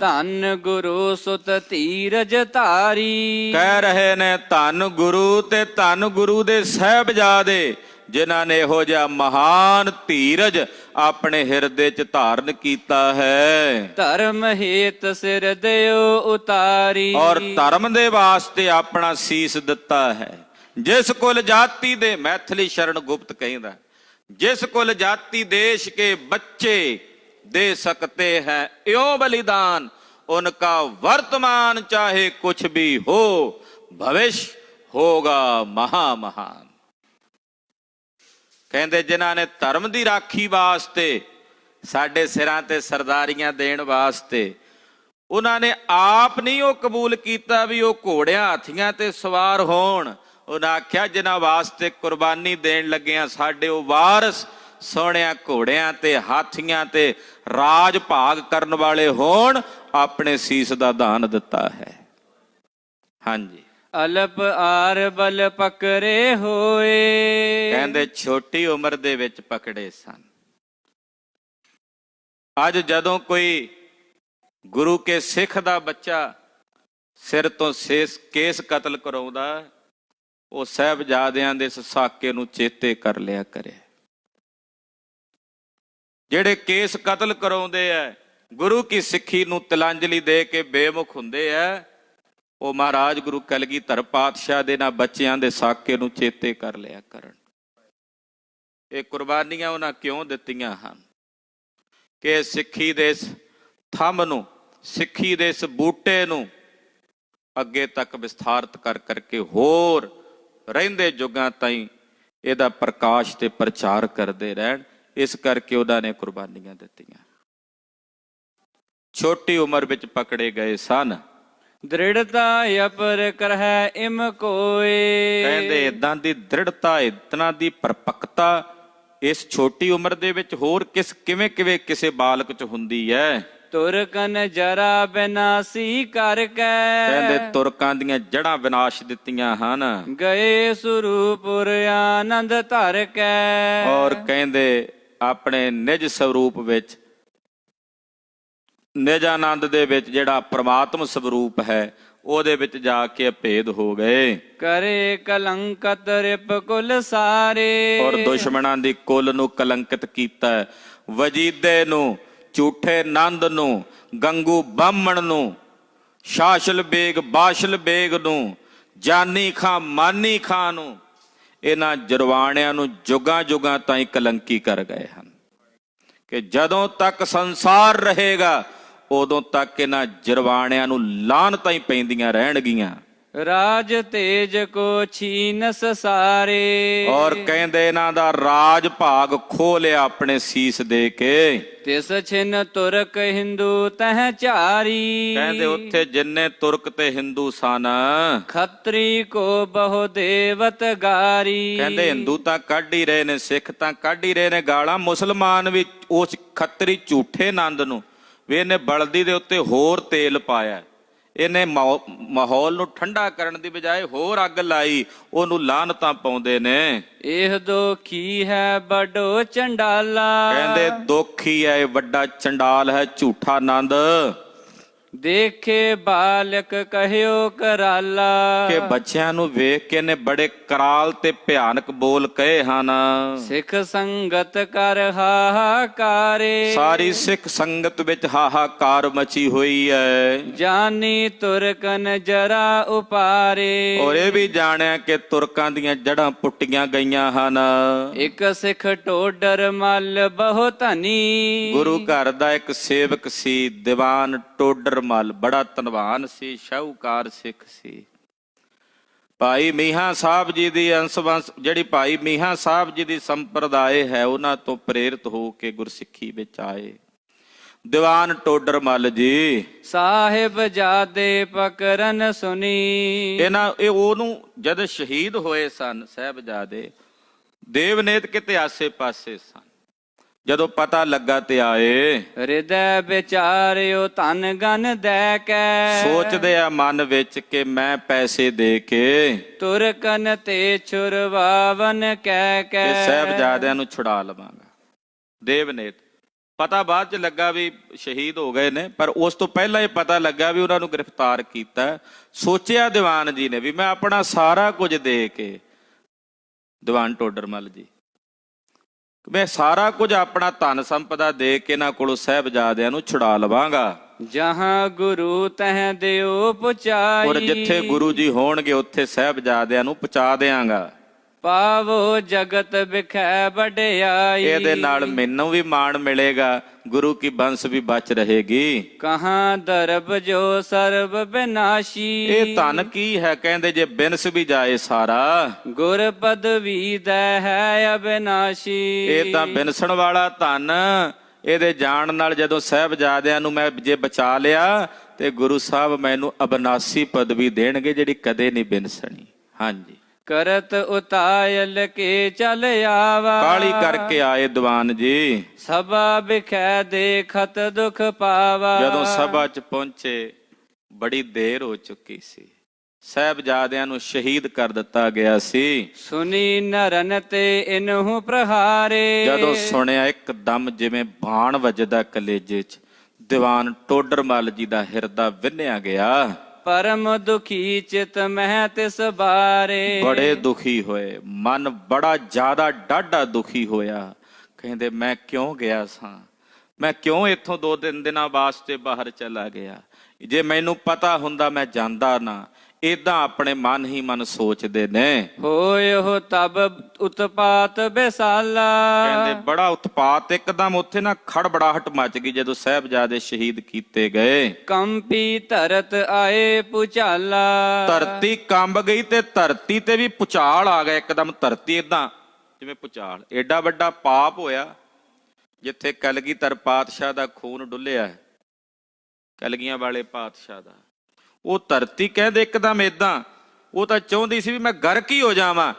ਧੰਨ ਗੁਰੂ ਸੁਤ ਧੀਰਜ ਧਾਰੀ। ਕਹਿ ਰਹੇ ਨੇ ਧੰਨ ਗੁਰੂ ਤੇ ਧੰਨ ਗੁਰੂ ਦੇ ਸਾਹਿਬਜ਼ਾਦੇ, ਜਿਨ੍ਹਾਂ ਨੇ ਇਹੋ ਜਿਹਾ ਮਹਾਨ ਧੀਰਜ ਆਪਣੇ ਹਿਰਦੇ 'ਚ ਧਾਰਨ ਕੀਤਾ ਹੈ। ਧਰਮ ਹੇਤ ਸਿਰ ਦਿਓ ਉਤਾਰੀ। ਔਰ ਧਰਮ ਦੇ ਵਾਸਤੇ ਆਪਣਾ ਸੀਸ ਦਿੱਤਾ ਹੈ। ਜਿਸ ਕੁਲ ਜਾਤੀ ਦੇ, ਮੈਥਲੀ ਸ਼ਰਨ ਗੁਪਤ ਕਹਿੰਦਾ, ਜਿਸ ਕੁਲ ਜਾति देश के बच्चे दे सकते हैं यो बलिदान, उनका वर्तमान चाहे कुछ भी हो भविष्य होगा महामहान। कहते जिन्हां ने धर्म की राखी वास्ते साडे सिरां ते सरदारियां देण वास्ते, उन्होंने आप नहीं वो कबूल किया भी वो घोड़ियां हाथियां ते सवार होण। उन्हें आख्या जिन्हां वास्ते कुर्बानी देण लगे साडे वो वारस ਸੋਹਣਿਆਂ ਘੋੜਿਆਂ ਤੇ ਹਾਥੀਆਂ ਤੇ ਰਾਜ ਭਾਗ ਕਰਨ ਵਾਲੇ ਹੋਣ, ਆਪਣੇ ਸੀਸ ਦਾ ਦਾਨ ਦਿੱਤਾ ਹੈ। ਹਾਂਜੀ, ਅਲਪ ਆਰ ਬਲ ਪਕਰੇ ਹੋਏ। ਕਹਿੰਦੇ ਛੋਟੀ ਉਮਰ ਦੇ ਵਿੱਚ ਪਕੜੇ ਸਨ। ਅੱਜ ਜਦੋਂ ਕੋਈ ਗੁਰੂ ਕੇ ਸਿੱਖ ਦਾ ਬੱਚਾ ਸਿਰ ਤੋਂ ਕੇਸ ਕਤਲ ਕਰਾਉਂਦਾ, ਉਹ ਸਾਹਿਬਜ਼ਾਦਿਆਂ ਦੇ ਇਸ ਸਾਕੇ ਨੂੰ ਚੇਤੇ ਕਰ ਲਿਆ ਕਰੇ। ਜਿਹੜੇ ਕੇਸ ਕਤਲ ਕਰਾਉਂਦੇ ਆ, ਗੁਰੂ ਕੀ ਸਿੱਖੀ ਨੂੰ ਤਿਲਾਂਜਲੀ ਦੇ ਕੇ ਬੇਮੁਖ ਹੁੰਦੇ ਆ, ਉਹ ਮਹਾਰਾਜ ਗੁਰੂ ਕਲਗੀਧਰ ਪਾਤਸ਼ਾਹ ਦੇ ਨਾਲ ਬੱਚਿਆਂ ਦੇ ਸਾਕੇ ਨੂੰ ਚੇਤੇ ਕਰ ਲਿਆ ਕਰਨ। ਇਹ ਕੁਰਬਾਨੀਆਂ ਉਹਨਾਂ ਕਿਉਂ ਦਿੱਤੀਆਂ ਹਨ ਕਿ ਸਿੱਖੀ ਦੇ ਇਸ ਥੰਮ ਨੂੰ, ਸਿੱਖੀ ਦੇ ਇਸ ਬੂਟੇ ਨੂੰ ਅੱਗੇ ਤੱਕ ਵਿਸਥਾਰਤ ਕਰ ਕਰਕੇ ਹੋਰ ਰਹਿੰਦੇ ਯੁੱਗਾਂ ਤਾਈਂ ਇਹਦਾ ਪ੍ਰਕਾਸ਼ ਤੇ ਪ੍ਰਚਾਰ ਕਰਦੇ ਰਹਿਣ। ਇਸ ਕਰਕੇ ਉਹਨਾਂ ਨੇ ਕੁਰਬਾਨੀਆਂ ਦਿੱਤੀਆਂ। ਛੋਟੀ ਉਮਰ ਵਿੱਚ ਪਕੜੇ ਗਏ ਸਨ। ਦ੍ਰਿੜਤਾ ਅਪਰ ਕਰਹਿ ਇਮ ਕੋਏ। ਕਹਿੰਦੇ ਇਦਾਂ ਦੀ ਦ੍ਰਿੜਤਾ, ਇਤਨਾ ਦੀ ਪਰਪੱਕਤਾ ਇਸ ਛੋਟੀ ਉਮਰ ਦੇ ਵਿੱਚ ਹੋਰ ਕਿਵੇਂ ਕਿਸੇ ਬਾਲਕ ਚ ਹੁੰਦੀ ਹੈ। ਤੁਰਕਨ ਜਰਾ ਬਿਨਾਸੀ ਕਰਕੇ। ਕਹਿੰਦੇ ਤੁਰਕਾਂ ਦੀਆਂ ਜੜ੍ਹਾਂ ਵਿਨਾਸ਼ ਦਿੱਤੀਆਂ ਹਨ। ਗਏ ਸਰੂਪੁਰ ਆਨੰਦ ਧਰ ਕੇ। ਔਰ ਕਹਿੰਦੇ ਆਪਣੇ ਨਿਜ ਸਰੂਪ ਵਿੱਚ, ਨਿਜ ਆਨੰਦ ਦੇ ਵਿੱਚ ਜਿਹੜਾ ਪ੍ਰਮਾਤਮ ਸਰੂਪ ਹੈ, ਉਹਦੇ ਵਿੱਚ ਜਾ ਕੇ ਭੇਦ ਹੋ ਗਏ। ਕਰੇ ਕਲੰਕਤ ਰਿਪ ਕੁਲ ਸਾਰੇ। ਔਰ ਦੁਸ਼ਮਣਾਂ ਦੀ ਕੁੱਲ ਨੂੰ ਕਲੰਕਿਤ ਕੀਤਾ। ਵਜੀਦੇ ਨੂੰ, ਝੂਠੇ ਨੰਦ ਨੂੰ, ਗੰਗੂ ਬਾਹਮਣ ਨੂੰ, ਸ਼ਾਸਲ ਬੇਗ ਬਾਸ਼ਲ ਬੇਗ ਨੂੰ, ਜਾਨੀ ਖਾਂ ਮਾਨੀ ਖਾਂ ਨੂੰ, ਇਹਨਾਂ ਜਰਵਾਣਿਆਂ ਨੂੰ ਜੁਗਾਂ ਜੁਗਾਂ ਤਾਈਂ ਕਲੰਕੀ ਕਰ ਗਏ ਹਨ ਕਿ ਜਦੋਂ ਤੱਕ ਸੰਸਾਰ ਰਹੇਗਾ ਉਦੋਂ ਤੱਕ ਇਹਨਾਂ ਜਰਵਾਣਿਆਂ ਨੂੰ ਲਾਹਨਤਾਂ ਹੀ ਪੈਂਦੀਆਂ ਰਹਿਣਗੀਆਂ। ਰਾਜ ਤੇਜ ਕੋ ਛੀਨਸ ਸਾਰੇ। ਔਰ ਕਹਿੰਦੇ ਇਹਨਾਂ ਦਾ ਰਾਜ ਭਾਗ ਖੋਹ ਲਿਆ ਆਪਣੇ ਸੀਸ ਦੇ ਕੇ। ਤਿਸ ਛਿਨ ਤੁਰਕ ਹਿੰਦੂ ਤਹ ਚਾਰੀ। ਕਹਿੰਦੇ ਉੱਥੇ ਜਿੰਨੇ ਤੁਰਕ ਤੇ ਹਿੰਦੂ ਸਨ, ਖੱਤਰੀ ਕੋ ਬਹੁ ਦੇਵਤ ਗਾਰੀ। ਕਹਿੰਦੇ ਹਿੰਦੂ ਤਾਂ ਕੱਢ ਹੀ ਰਹੇ ਨੇ, ਸਿੱਖ ਤਾਂ ਕੱਢ ਹੀ ਰਹੇ ਨੇ ਗਾਲਾਂ। ਮੁਸਲਮਾਨ ਵੀ ਉਸ ਖੱਤਰੀ ਝੂਠੇ ਨੰਦ ਨੂੰ ਵੀ ਇਹਨੇ ਬਲਦੀ ਦੇ ਉੱਤੇ ਹੋਰ ਤੇਲ ਪਾਇਆ, ਇਹਨੇ ਮਾਹੌਲ ਨੂੰ ਠੰਡਾ ਕਰਨ ਦੀ ਬਜਾਏ ਹੋਰ ਅੱਗ ਲਾਈ, ਉਹਨੂੰ ਲਾਹਨਤਾਂ ਪਾਉਂਦੇ ਨੇ। ਇਹ ਦੁਖੀ ਹੈ ਵੱਡੋ ਚੰਡਾਲਾ। ਕਹਿੰਦੇ ਦੁਖੀ ਹੈ, ਇਹ ਵੱਡਾ ਚੰਡਾਲ ਹੈ, ਝੂਠਾ ਨੰਦ। ਦੇਖੇ ਬਾਲਕ ਕਹਿਓ ਕਰਾਲਾ। ਕਿ ਬੱਚਿਆਂ ਨੂੰ ਵੇਖ ਕੇ ਨੇ ਬੜੇ ਕਰਾਲ ਤੇ ਭਿਆਨਕ ਬੋਲ ਕਹੇ ਹਨ। ਸਿੱਖ ਸੰਗਤ ਕਰ ਹਾਹਾਕਾਰੇ। ਸਾਰੀ ਸਿੱਖ ਸੰਗਤ ਵਿੱਚ ਹਾਹਾਕਾਰ ਮਚੀ ਹੋਈ ਹੈ। ਜਾਨੀ ਤੁਰਕਨ ਜਰਾ ਉਪਾਰੇ। ਔਰ ਇਹ ਵੀ ਜਾਣਿਆ ਕਿ ਤੁਰਕਾਂ ਦੀਆਂ ਜੜ੍ਹਾਂ ਪੁੱਟੀਆਂ ਗਈਆਂ ਹਨ। ਇੱਕ ਸਿੱਖ ਟੋਡਰ ਮੱਲ ਬਹੁ ਧਨੀ। ਗੁਰੂ ਘਰ ਦਾ ਇੱਕ ਸੇਵਕ ਸੀ, ਦੀਵਾਨ ਟੋਡਰ ਮੱਲ, ਬੜਾ ਧਨਵਾਨ ਸੀ, ਸ਼ਾਹੂਕਾਰ ਸਿੱਖ ਸੀ। ਭਾਈ ਮੀਹਾਂ ਸਾਹਿਬ ਜੀ ਦੀ ਅੰਸ਼ ਜਿਹੜੀ ਭਾਈ ਮੀਹਾਂ ਸਾਹਿਬ ਜੀ ਦੀ ਸੰਪਰਦਾਇ ਹੈ, ਉਹਨਾਂ ਤੋਂ ਪ੍ਰੇਰਿਤ ਹੋ ਕੇ ਗੁਰਸਿੱਖੀ ਵਿੱਚ ਆਏ। ਦੀਵਾਨ ਟੋਡਰ ਮੱਲ ਜੀ ਸਾਹਿਬ ਜਾਦੇ ਪਕਰਨ ਸੁਨੀ। ਇਹ ਉਹਨੂੰ ਜਦ ਸ਼ਹੀਦ ਹੋਏ ਸਨ ਸਾਹਿਬਜ਼ਾਦੇ, ਦੇਵਨੇਤ ਕਿਤੇ ਆਸੇ ਪਾਸੇ ਸਨ। ਜਦੋਂ ਪਤਾ ਲੱਗਾ ਤੇ ਆਏ। ਹਿਰਦੈ ਵਿਚਾਰਿਓ ਧਨ ਗਨ ਦੇ ਕੇ। ਸੋਚਦੇ ਆ ਮਨ ਵਿੱਚ ਕਿ ਮੈਂ ਪੈਸੇ ਦੇ ਕੇ ਤੁਰਕਨ ਤੇ ਛੁਰਵਾਵਨ ਕਹਿ ਕੇ ਸਾਹਿਬਜ਼ਾਦਿਆਂ ਨੂੰ ਛੁਡਾ ਲਵਾਂਗਾ। ਦੇਵਨੇਤ ਪਤਾ ਬਾਅਦ ਚ ਲੱਗਾ ਵੀ ਸ਼ਹੀਦ ਹੋ ਗਏ ਨੇ, ਪਰ ਉਸ ਤੋਂ ਪਹਿਲਾਂ ਇਹ ਪਤਾ ਲੱਗਾ ਵੀ ਉਹਨਾਂ ਨੂੰ ਗ੍ਰਿਫਤਾਰ ਕੀਤਾ। ਸੋਚਿਆ ਦੀਵਾਨ ਜੀ ਨੇ ਵੀ ਮੈਂ ਆਪਣਾ ਸਾਰਾ ਕੁਝ ਦੇ ਕੇ, ਦੀਵਾਨ ਟੋਡਰ ਮੱਲ ਜੀ, ਮੈਂ ਸਾਰਾ ਕੁਝ ਆਪਣਾ ਧਨ ਸੰਪਦਾ ਦੇ ਕੇ ਇਹਨਾਂ ਕੋਲੋਂ ਸਾਹਿਬਜ਼ਾਦਿਆਂ ਨੂੰ ਛੁਡਾ ਲਵਾਂਗਾ। ਜਹਾਂ ਗੁਰੂ ਤਹ ਦਿਓ ਪੁਚਾਈ। ਔਰ ਜਿੱਥੇ ਗੁਰੂ ਜੀ ਹੋਣਗੇ ਉੱਥੇ ਸਾਹਿਬਜ਼ਾਦਿਆਂ ਨੂੰ ਪਹੁੰਚਾ ਦਿਆਂਗਾ। ਪਾਵੋ ਜਗਤ ਵਿਖੈ ਵਡਿਆਈ। ਇਹਦੇ ਨਾਲ ਮੈਨੂੰ ਵੀ ਮਾਣ ਮਿਲੇਗਾ, ਗੁਰੂ ਕੀ ਬੰਸ ਵੀ ਬਚ ਰਹੇਗੀ। ਕਹਾਂ ਦਰਬ ਜੋ ਸਰਬ ਵਿਨਾਸ਼ੀ। ਇਹ ਧਨ ਕੀ ਹੈ? ਕਹਿੰਦੇ ਜੇ ਬਿਨਸ ਵੀ ਜਾਏ ਸਾਰਾ। ਗੁਰ ਪਦਵੀ ਦੈ ਹੈ ਅਬਿਨਾਸ਼ੀ। ਇਹ ਤਾਂ ਬਿਨਸਣ ਵਾਲਾ ਧਨ, ਇਹਦੇ ਜਾਣ ਨਾਲ ਜਦੋਂ ਸਾਹਿਬਜ਼ਾਦਿਆਂ ਨੂੰ ਮੈਂ ਜੇ ਬਚਾ ਲਿਆ ਤੇ ਗੁਰੂ ਸਾਹਿਬ ਮੈਨੂੰ ਅਬਿਨਾਸੀ ਪਦਵੀ ਦੇਣਗੇ ਜਿਹੜੀ ਕਦੇ ਨਹੀਂ ਬਿਨਸਣੀ। ਹਾਂਜੀ, ਕਰਤ ਉਤਾਇਲ ਕੇ ਚਲ ਆਵਾ। ਕਾਹਲੀ ਕਰਕੇ ਆਏ ਦੀਵਾਨ ਜੀ। ਸਭਾ ਬਿਖੈ ਦੇਖਤ ਦੁਖ ਪਾਵਾ। ਜਦੋਂ ਸਭਾ 'ਚ ਪਹੁੰਚੇ ਬੜੀ ਦੇਰ ਹੋ ਚੁੱਕੀ ਸੀ। ਸਾਹਿਬਜ਼ਾਦਿਆਂ ਨੂੰ ਸ਼ਹੀਦ ਕਰ ਦਿੱਤਾ ਗਿਆ ਸੀ। ਸੁਨੀ ਨਰਨ ਤੇ ਇਨਹੁ ਪ੍ਰਹਾਰੇ। ਜਦੋਂ ਸੁਣਿਆ ਇੱਕਦਮ ਜਿਵੇਂ ਬਾਣ ਵੱਜਦਾ ਕਲੇਜੇ 'ਚ, ਦੀਵਾਨ ਟੋਡਰ ਮੱਲ ਜੀ ਦਾ ਹਿਰਦਾ ਵਿੰਨਿਆ ਗਿਆ। ਪਰਮ ਦੁਖੀ ਚਿਤ ਮਹਿ ਤਿਸ ਬਾਰੇ। ਬੜੇ ਦੁਖੀ ਹੋਏ, ਮਨ ਬੜਾ ਜ਼ਿਆਦਾ ਡਾਢਾ ਦੁਖੀ ਹੋਇਆ। ਕਹਿੰਦੇ ਮੈਂ ਕਿਉਂ ਗਿਆ ਸਾਂ, ਮੈਂ ਕਿਉਂ ਇੱਥੋਂ 2-3 ਦਿਨਾਂ ਵਾਸਤੇ ਬਾਹਰ ਚਲਾ ਗਿਆ। ਜੇ ਮੈਨੂੰ ਪਤਾ ਹੁੰਦਾ ਮੈਂ ਜਾਂਦਾ ਨਾ। ਏਦਾਂ ਆਪਣੇ ਮਨ ਹੀ ਮਨ ਸੋਚਦੇ ਨੇ। ਹੋਇ ਉਹ ਤਬ ਉਤਪਾਤ ਬੇਸਾਲਾ। ਕਹਿੰਦੇ ਬੜਾ ਉਤਪਾਤ, ਇੱਕਦਮ ਉੱਥੇ ਨਾ ਖੜਬੜਾਹਟ ਮਚ ਗਈ ਜਦੋਂ ਸਾਹਿਬਜ਼ਾਦੇ ਸ਼ਹੀਦ ਕੀਤੇ ਗਏ। ਕੰਪੀ ਧਰਤ ਆਏ ਪੁਚਾਲਾ। ਧਰਤੀ ਕੰਬ ਗਈ ਤੇ ਧਰਤੀ ਤੇ ਵੀ ਪੁਚਾਲ ਆ ਗਿਆ ਇੱਕਦਮ। ਧਰਤੀ ਏਦਾਂ ਜਿਵੇਂ ਪੁਚਾਲ। ਏਡਾ ਵੱਡਾ ਪਾਪ ਹੋਇਆ ਜਿੱਥੇ ਕਲਗੀਧਰ ਪਾਤਸ਼ਾਹ ਦਾ ਖੂਨ ਡੁੱਲਿਆ, ਕਲਗੀਆਂ ਵਾਲੇ ਪਾਤਸ਼ਾਹ ਦਾ। ਉਹ ਧਰਤੀ ਕਹਿੰਦੇ ਇੱਕਦਮ ਏਦਾਂ, ਉਹ ਤਾਂ ਚਾਹੁੰਦੀ ਸੀ ਵੀ ਮੈਂ ਗਰਕ ਹੀ ਹੋ ਜਾਵਾਂ,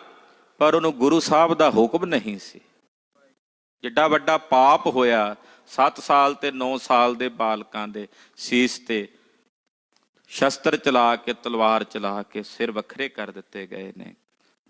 ਪਰ ਉਹਨੂੰ ਗੁਰੂ ਸਾਹਿਬ ਦਾ ਹੁਕਮ ਨਹੀਂ ਸੀ। ਜਿੱਡਾ ਵੱਡਾ ਪਾਪ ਹੋਇਆ, 7 ਸਾਲ ਤੇ 9 ਸਾਲ ਦੇ ਬਾਲਕਾਂ ਦੇ ਸੀਸ ਤੇ ਸ਼ਸਤਰ ਚਲਾ ਕੇ, ਤਲਵਾਰ ਚਲਾ ਕੇ ਸਿਰ ਵੱਖਰੇ ਕਰ ਦਿੱਤੇ ਗਏ ਨੇ,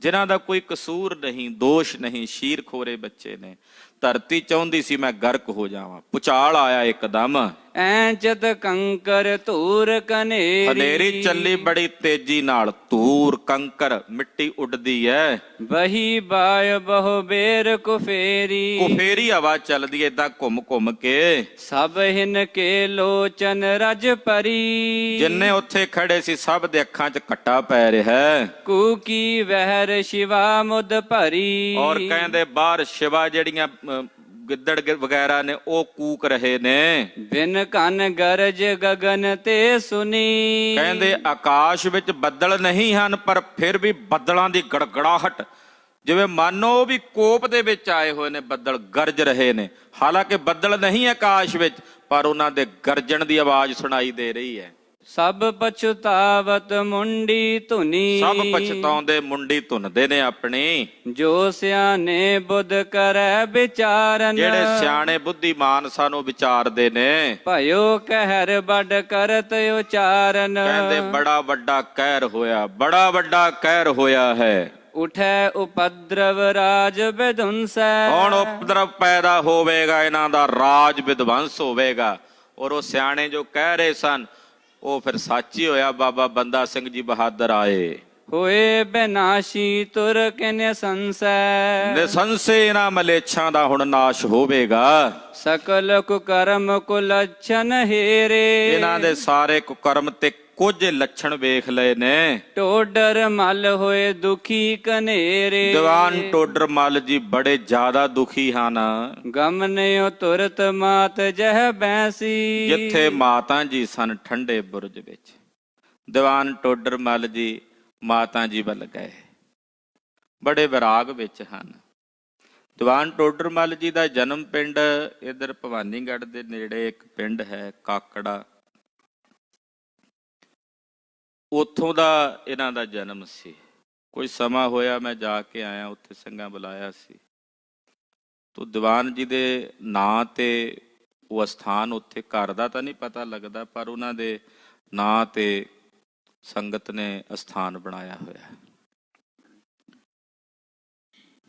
ਜਿਨ੍ਹਾਂ ਦਾ ਕੋਈ ਕਸੂਰ ਨਹੀਂ, ਦੋਸ਼ ਨਹੀਂ, ਸ਼ੀਰ ਖੋਰੇ ਬੱਚੇ ਨੇ। ਧਰਤੀ ਚਾਹੁੰਦੀ ਸੀ ਮੈਂ ਗਰਕ ਹੋ ਜਾਵਾਂ। ਪੁਚਾਲ ਆਇਆ ਇੱਕਦਮ। ਐਂਚਤ ਕੰਕਰ ਧੂਰ ਕਨੇਰੀ। ਹਨੇਰੀ ਚੱਲੀ ਬੜੀ ਤੇਜ਼ੀ ਨਾਲ, ਧੂਰ ਕੰਕਰ ਮਿੱਟੀ ਉੱਡਦੀ ਐ। ਬਹੀ ਬਾਇ ਬਹੁ ਬੇਰ ਕੁਫੇਰੀ। ਕੁਫੇਰੀ ਹਵਾ ਚੱਲਦੀ ਐ ਏਦਾਂ ਘੁੰਮ ਘੁੰਮ ਕੇ। ਸਭ ਹਿਨ ਕੇ ਲੋਚਨ ਰਜ ਪਰੀ। ਜਿੰਨੇ ਉੱਥੇ ਖੜੇ ਸੀ ਸਭ ਦੇ ਅੱਖਾਂ 'ਚ ਘੱਟਾ ਪੈ ਰਿਹਾ। ਕੂਕੀ ਵਹਿਰ ਸ਼ਿਵਾ ਮੁਦ ਭਰੀ। ਔਰ ਕਹਿੰਦੇ ਬਾਹਰ ਸ਼ਿਵਾ ਜਿਹੜੀਆਂ ਗਿੱਦੜ ਵਗੈਰਾ ਨੇ ਉਹ ਕੂਕ ਰਹੇ ਨੇ। ਬਿਨ ਕੰਨ ਗਰਜ ਗਗਨ ਤੇ ਸੁਨੀ। ਕਹਿੰਦੇ ਆਕਾਸ਼ ਵਿੱਚ ਬੱਦਲ ਨਹੀਂ ਹਨ, ਪਰ ਫਿਰ ਵੀ ਬੱਦਲਾਂ ਦੀ ਗੜਗੜਾਹਟ, ਜਿਵੇਂ ਮਾਨੋ ਵੀ ਕੋਪ ਦੇ ਵਿੱਚ ਆਏ ਹੋਏ ਨੇ ਬੱਦਲ, ਗਰਜ ਰਹੇ ਨੇ। ਹਾਲਾਂਕਿ ਬੱਦਲ ਨਹੀਂ ਆਕਾਸ਼ ਵਿੱਚ, ਪਰ ਉਹਨਾਂ ਦੇ ਗਰਜਣ ਦੀ ਆਵਾਜ਼ ਸੁਣਾਈ ਦੇ ਰਹੀ ਹੈ। ਸਭ ਪਛਤਾਵਤ ਮੁੰਡੀ ਧੁਨੀ। ਸਭ ਪਛਤਾਉਂਦੇ, ਮੁੰਡੀ ਧੁੰਨਦੇ ਨੇ ਆਪਣੀ। ਜੋ ਸਿਆਣੇ ਬੁੱਧ ਕਰੈ ਵਿਚਾਰਨ। ਜਿਹੜੇ ਸਿਆਣੇ ਬੁੱਧੀਮਾਨ ਸਾਨੂੰ ਵਿਚਾਰਦੇ ਨੇ। ਭਇਓ ਕਹਿਰ ਵੱਡ ਕਰਤ ਉਚਾਰਨ। ਕਹਿੰਦੇ ਬੜਾ ਵੱਡਾ ਕਹਿਰ ਹੋਇਆ, ਬੜਾ ਵੱਡਾ ਕਹਿਰ ਹੋਇਆ ਹੈ। ਉਠੈ ਉਪਦਰਵ ਰਾਜ ਵਿਧੁੰਸੈ। ਹੁਣ ਉਪਦਰਵ ਪੈਦਾ ਹੋਵੇਗਾ, ਇਹਨਾਂ ਦਾ ਰਾਜ ਵਿਧਵੰਸ ਹੋਵੇਗਾ। ਔਰ ਉਹ ਸਿਆਣੇ ਜੋ ਕਹਿ ਰਹੇ ਸਨ ਉਹ ਫਿਰ ਸੱਚ ਹੀ ਹੋਇਆ। ਬਾਬਾ ਬੰਦਾ ਸਿੰਘ ਜੀ ਬਹਾਦਰ ਆਏ। ਹੋਏ ਬਿਨਾਸ਼ੀ ਤੁਰ ਕੇ ਨਿਸੰਸੈ। ਨਿਸੰਸੇ ਇਹਨਾਂ ਮਲੇਛਾਂ ਦਾ ਹੁਣ ਨਾਸ਼ ਹੋਵੇਗਾ। ਸਕਲ ਕੁਕਰਮ ਕੁਲਛਨ ਹੇਰੇ। ਇਹਨਾਂ ਦੇ ਸਾਰੇ ਕੁਕਰਮ ਤੇ ਕੁਝ ਲੱਛਣ ਵੇਖ ਲਏ ਨੇ। ਟੋਡਰ ਮਲ ਹੋਏ ਦੁਖੀ ਕਨੇਰੇ। ਦੀਵਾਨ ਟੋਡਰ ਮੱਲ ਜੀ ਬੜੇ ਜ਼ਿਆਦਾ ਦੁਖੀ ਹਨ। ਗਮਨਿਓ ਤੁਰਤ ਮਾਤ ਜਹ ਬੈਸੀ। ਜਿੱਥੇ ਮਾਤਾ ਜੀ ਸਨ ਠੰਡੇ ਬੁਰਜ ਵਿੱਚ, ਦੀਵਾਨ ਟੋਡਰ ਮੱਲ ਜੀ ਮਾਤਾ ਜੀ ਵੱਲ ਗਏ। ਬੜੇ ਵਿਰਾਗ ਵਿੱਚ ਹਨ। ਦੀਵਾਨ ਟੋਡਰ ਮੱਲ ਜੀ ਦਾ ਜਨਮ ਪਿੰਡ ਇੱਧਰ ਭਵਾਨੀਗੜ੍ਹ ਦੇ ਨੇੜੇ ਇੱਕ ਪਿੰਡ ਹੈ ਕਾਕੜਾ, ਉੱਥੋਂ ਦਾ ਇਹਨਾਂ ਦਾ ਜਨਮ ਸੀ। ਕੋਈ ਸਮਾਂ ਹੋਇਆ ਮੈਂ ਜਾ ਕੇ ਆਇਆ, ਉੱਥੇ ਸੰਗਾਂ ਬੁਲਾਇਆ ਸੀ। ਤੋ ਦੀਵਾਨ ਜੀ ਦੇ ਨਾਂ ਤੇ ਉਹ ਅਸਥਾਨ, ਉੱਥੇ ਘਰ ਦਾ ਤਾਂ ਨਹੀਂ ਪਤਾ ਲੱਗਦਾ, ਪਰ ਉਹਨਾਂ ਦੇ ਨਾਂ ਤੇ ਸੰਗਤ ਨੇ ਅਸਥਾਨ ਬਣਾਇਆ ਹੋਇਆ,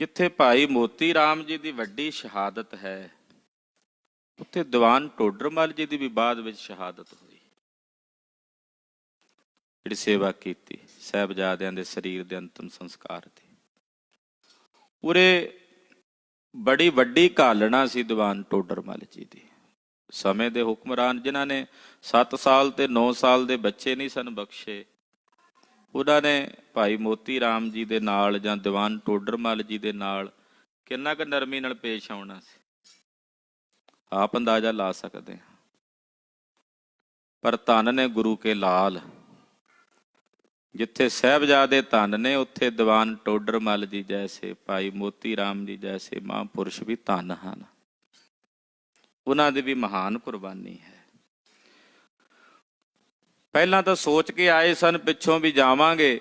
ਜਿੱਥੇ ਭਾਈ ਮੋਤੀ ਰਾਮ ਜੀ ਦੀ ਵੱਡੀ ਸ਼ਹਾਦਤ ਹੈ। ਉੱਥੇ ਦੀਵਾਨ ਟੋਡਰ ਮੱਲ ਜੀ ਦੀ ਵੀ ਬਾਅਦ ਵਿੱਚ ਸ਼ਹਾਦਤ ਹੋਈ। ਜਿਹੜੀ ਸੇਵਾ ਕੀਤੀ ਸਾਹਿਬਜ਼ਾਦਿਆਂ ਦੇ ਸਰੀਰ ਦੇ ਅੰਤਮ ਸੰਸਕਾਰ ਦੀ, ਉਰੇ ਬੜੀ ਵੱਡੀ ਘਾਲਣਾ ਸੀ ਦੀਵਾਨ ਟੋਡਰ ਮੱਲ ਜੀ ਦੀ। ਸਮੇਂ ਦੇ ਹੁਕਮਰਾਨ ਜਿਨ੍ਹਾਂ ਨੇ 7 ਸਾਲ ਤੇ 9 ਸਾਲ ਦੇ ਬੱਚੇ ਨਹੀਂ ਸਨ ਬਖਸ਼ੇ, ਉਹਨਾਂ ਨੇ ਭਾਈ ਮੋਤੀ ਰਾਮ ਜੀ ਦੇ ਨਾਲ ਜਾਂ ਦੀਵਾਨ ਟੋਡਰ ਮੱਲ ਜੀ ਦੇ ਨਾਲ ਕਿੰਨਾ ਕੁ ਨਰਮੀ ਨਾਲ ਪੇਸ਼ ਆਉਣਾ ਸੀ, ਆਪ ਅੰਦਾਜ਼ਾ ਲਾ ਸਕਦੇ ਹਾਂ। ਪਰ ਧੰਨ ਨੇ ਗੁਰੂ ਕੇ ਲਾਲ। ਜਿੱਥੇ ਸਾਹਿਬਜ਼ਾਦੇ ਧੰਨ ਨੇ, ਉੱਥੇ ਦੀਵਾਨ ਟੋਡਰ ਮੱਲ ਜੀ ਜੈਸੇ, ਭਾਈ ਮੋਤੀ ਰਾਮ ਜੀ ਜੈਸੇ ਮਹਾਂਪੁਰਸ਼ ਵੀ ਧੰਨ ਹਨ। ਉਹਨਾਂ ਦੀ ਵੀ ਮਹਾਨ ਕੁਰਬਾਨੀ ਹੈ। ਪਹਿਲਾਂ ਤਾਂ ਸੋਚ ਕੇ ਆਏ ਸਨ ਪਿੱਛੋਂ ਵੀ ਜਾਵਾਂਗੇ,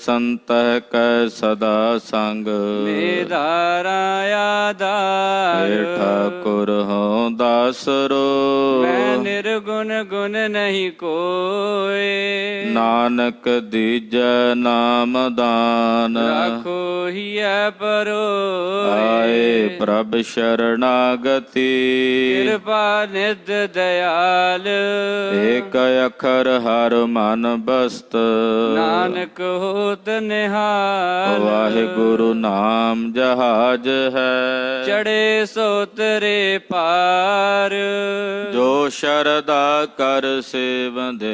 ਸੰਤਹਿ ਕੈ ਸਦਾ ਸੰਗ। ਮੇਦਾਰਾ ਆਧਾਰ ਏ ਠਾਕੁਰ ਹਉ ਦਾਸਰੋ, ਮੈਂ ਨਿਰਗੁਣ ਗੁਣ ਨਹੀਂ ਕੋਏ। ਨਾਨਕ ਦੀਜੈ ਨਾਮ ਦਾਨ। ਰਾਖੋ ਹੀਐ ਪਰੋਏ। ਆਏ ਪ੍ਰਭ ਸ਼ਰਣਾਗਤੀ, ਕਿਰਪਾ ਨਿਧ ਦਇਆਲ। ਏਕ ਅਖਰ ਹਰ ਮਨ ਬਸਤ। ਨਾਨਕ ਹੋਤ ਨਿਹਾਲ। ਵਾਹਿਗੁਰੂ ਨਾਮ ਜਹਾਜ ਹੈ, ਚੜੇ ਸੋ ਤਰੇ ਪਾਰ। ਜੋ ਸ਼ਰਧਾ ਕਰ ਸੇਵੰਦੇ।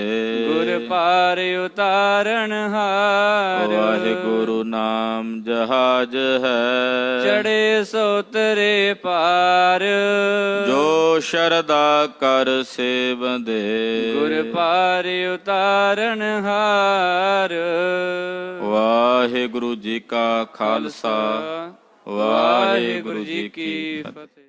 ਗੁਰ ਪਾਰ ਉਤਾਰਨ ਹਾਰ। ਵਾਹਿਗੁਰੂ ਨਾਮ ਜਹਾਜ ਹੈ, ਚੜੇ ਸੋ ਤਰੇ ਪਾਰ। ਜੋ ਸ਼ਰਧਾ ਕਰ ਸੇਵੰਦੇ। ਗੁਰ ਪਾਰ ਉਤਾਰਨ ਹਾਰ। ਵਾਹਿਗੁਰੂ ਜੀ ਕਾ ਖਾਲਸਾ, ਵਾਹਿਗੁਰੂ ਜੀ ਕੀ ਫਤਿਹ।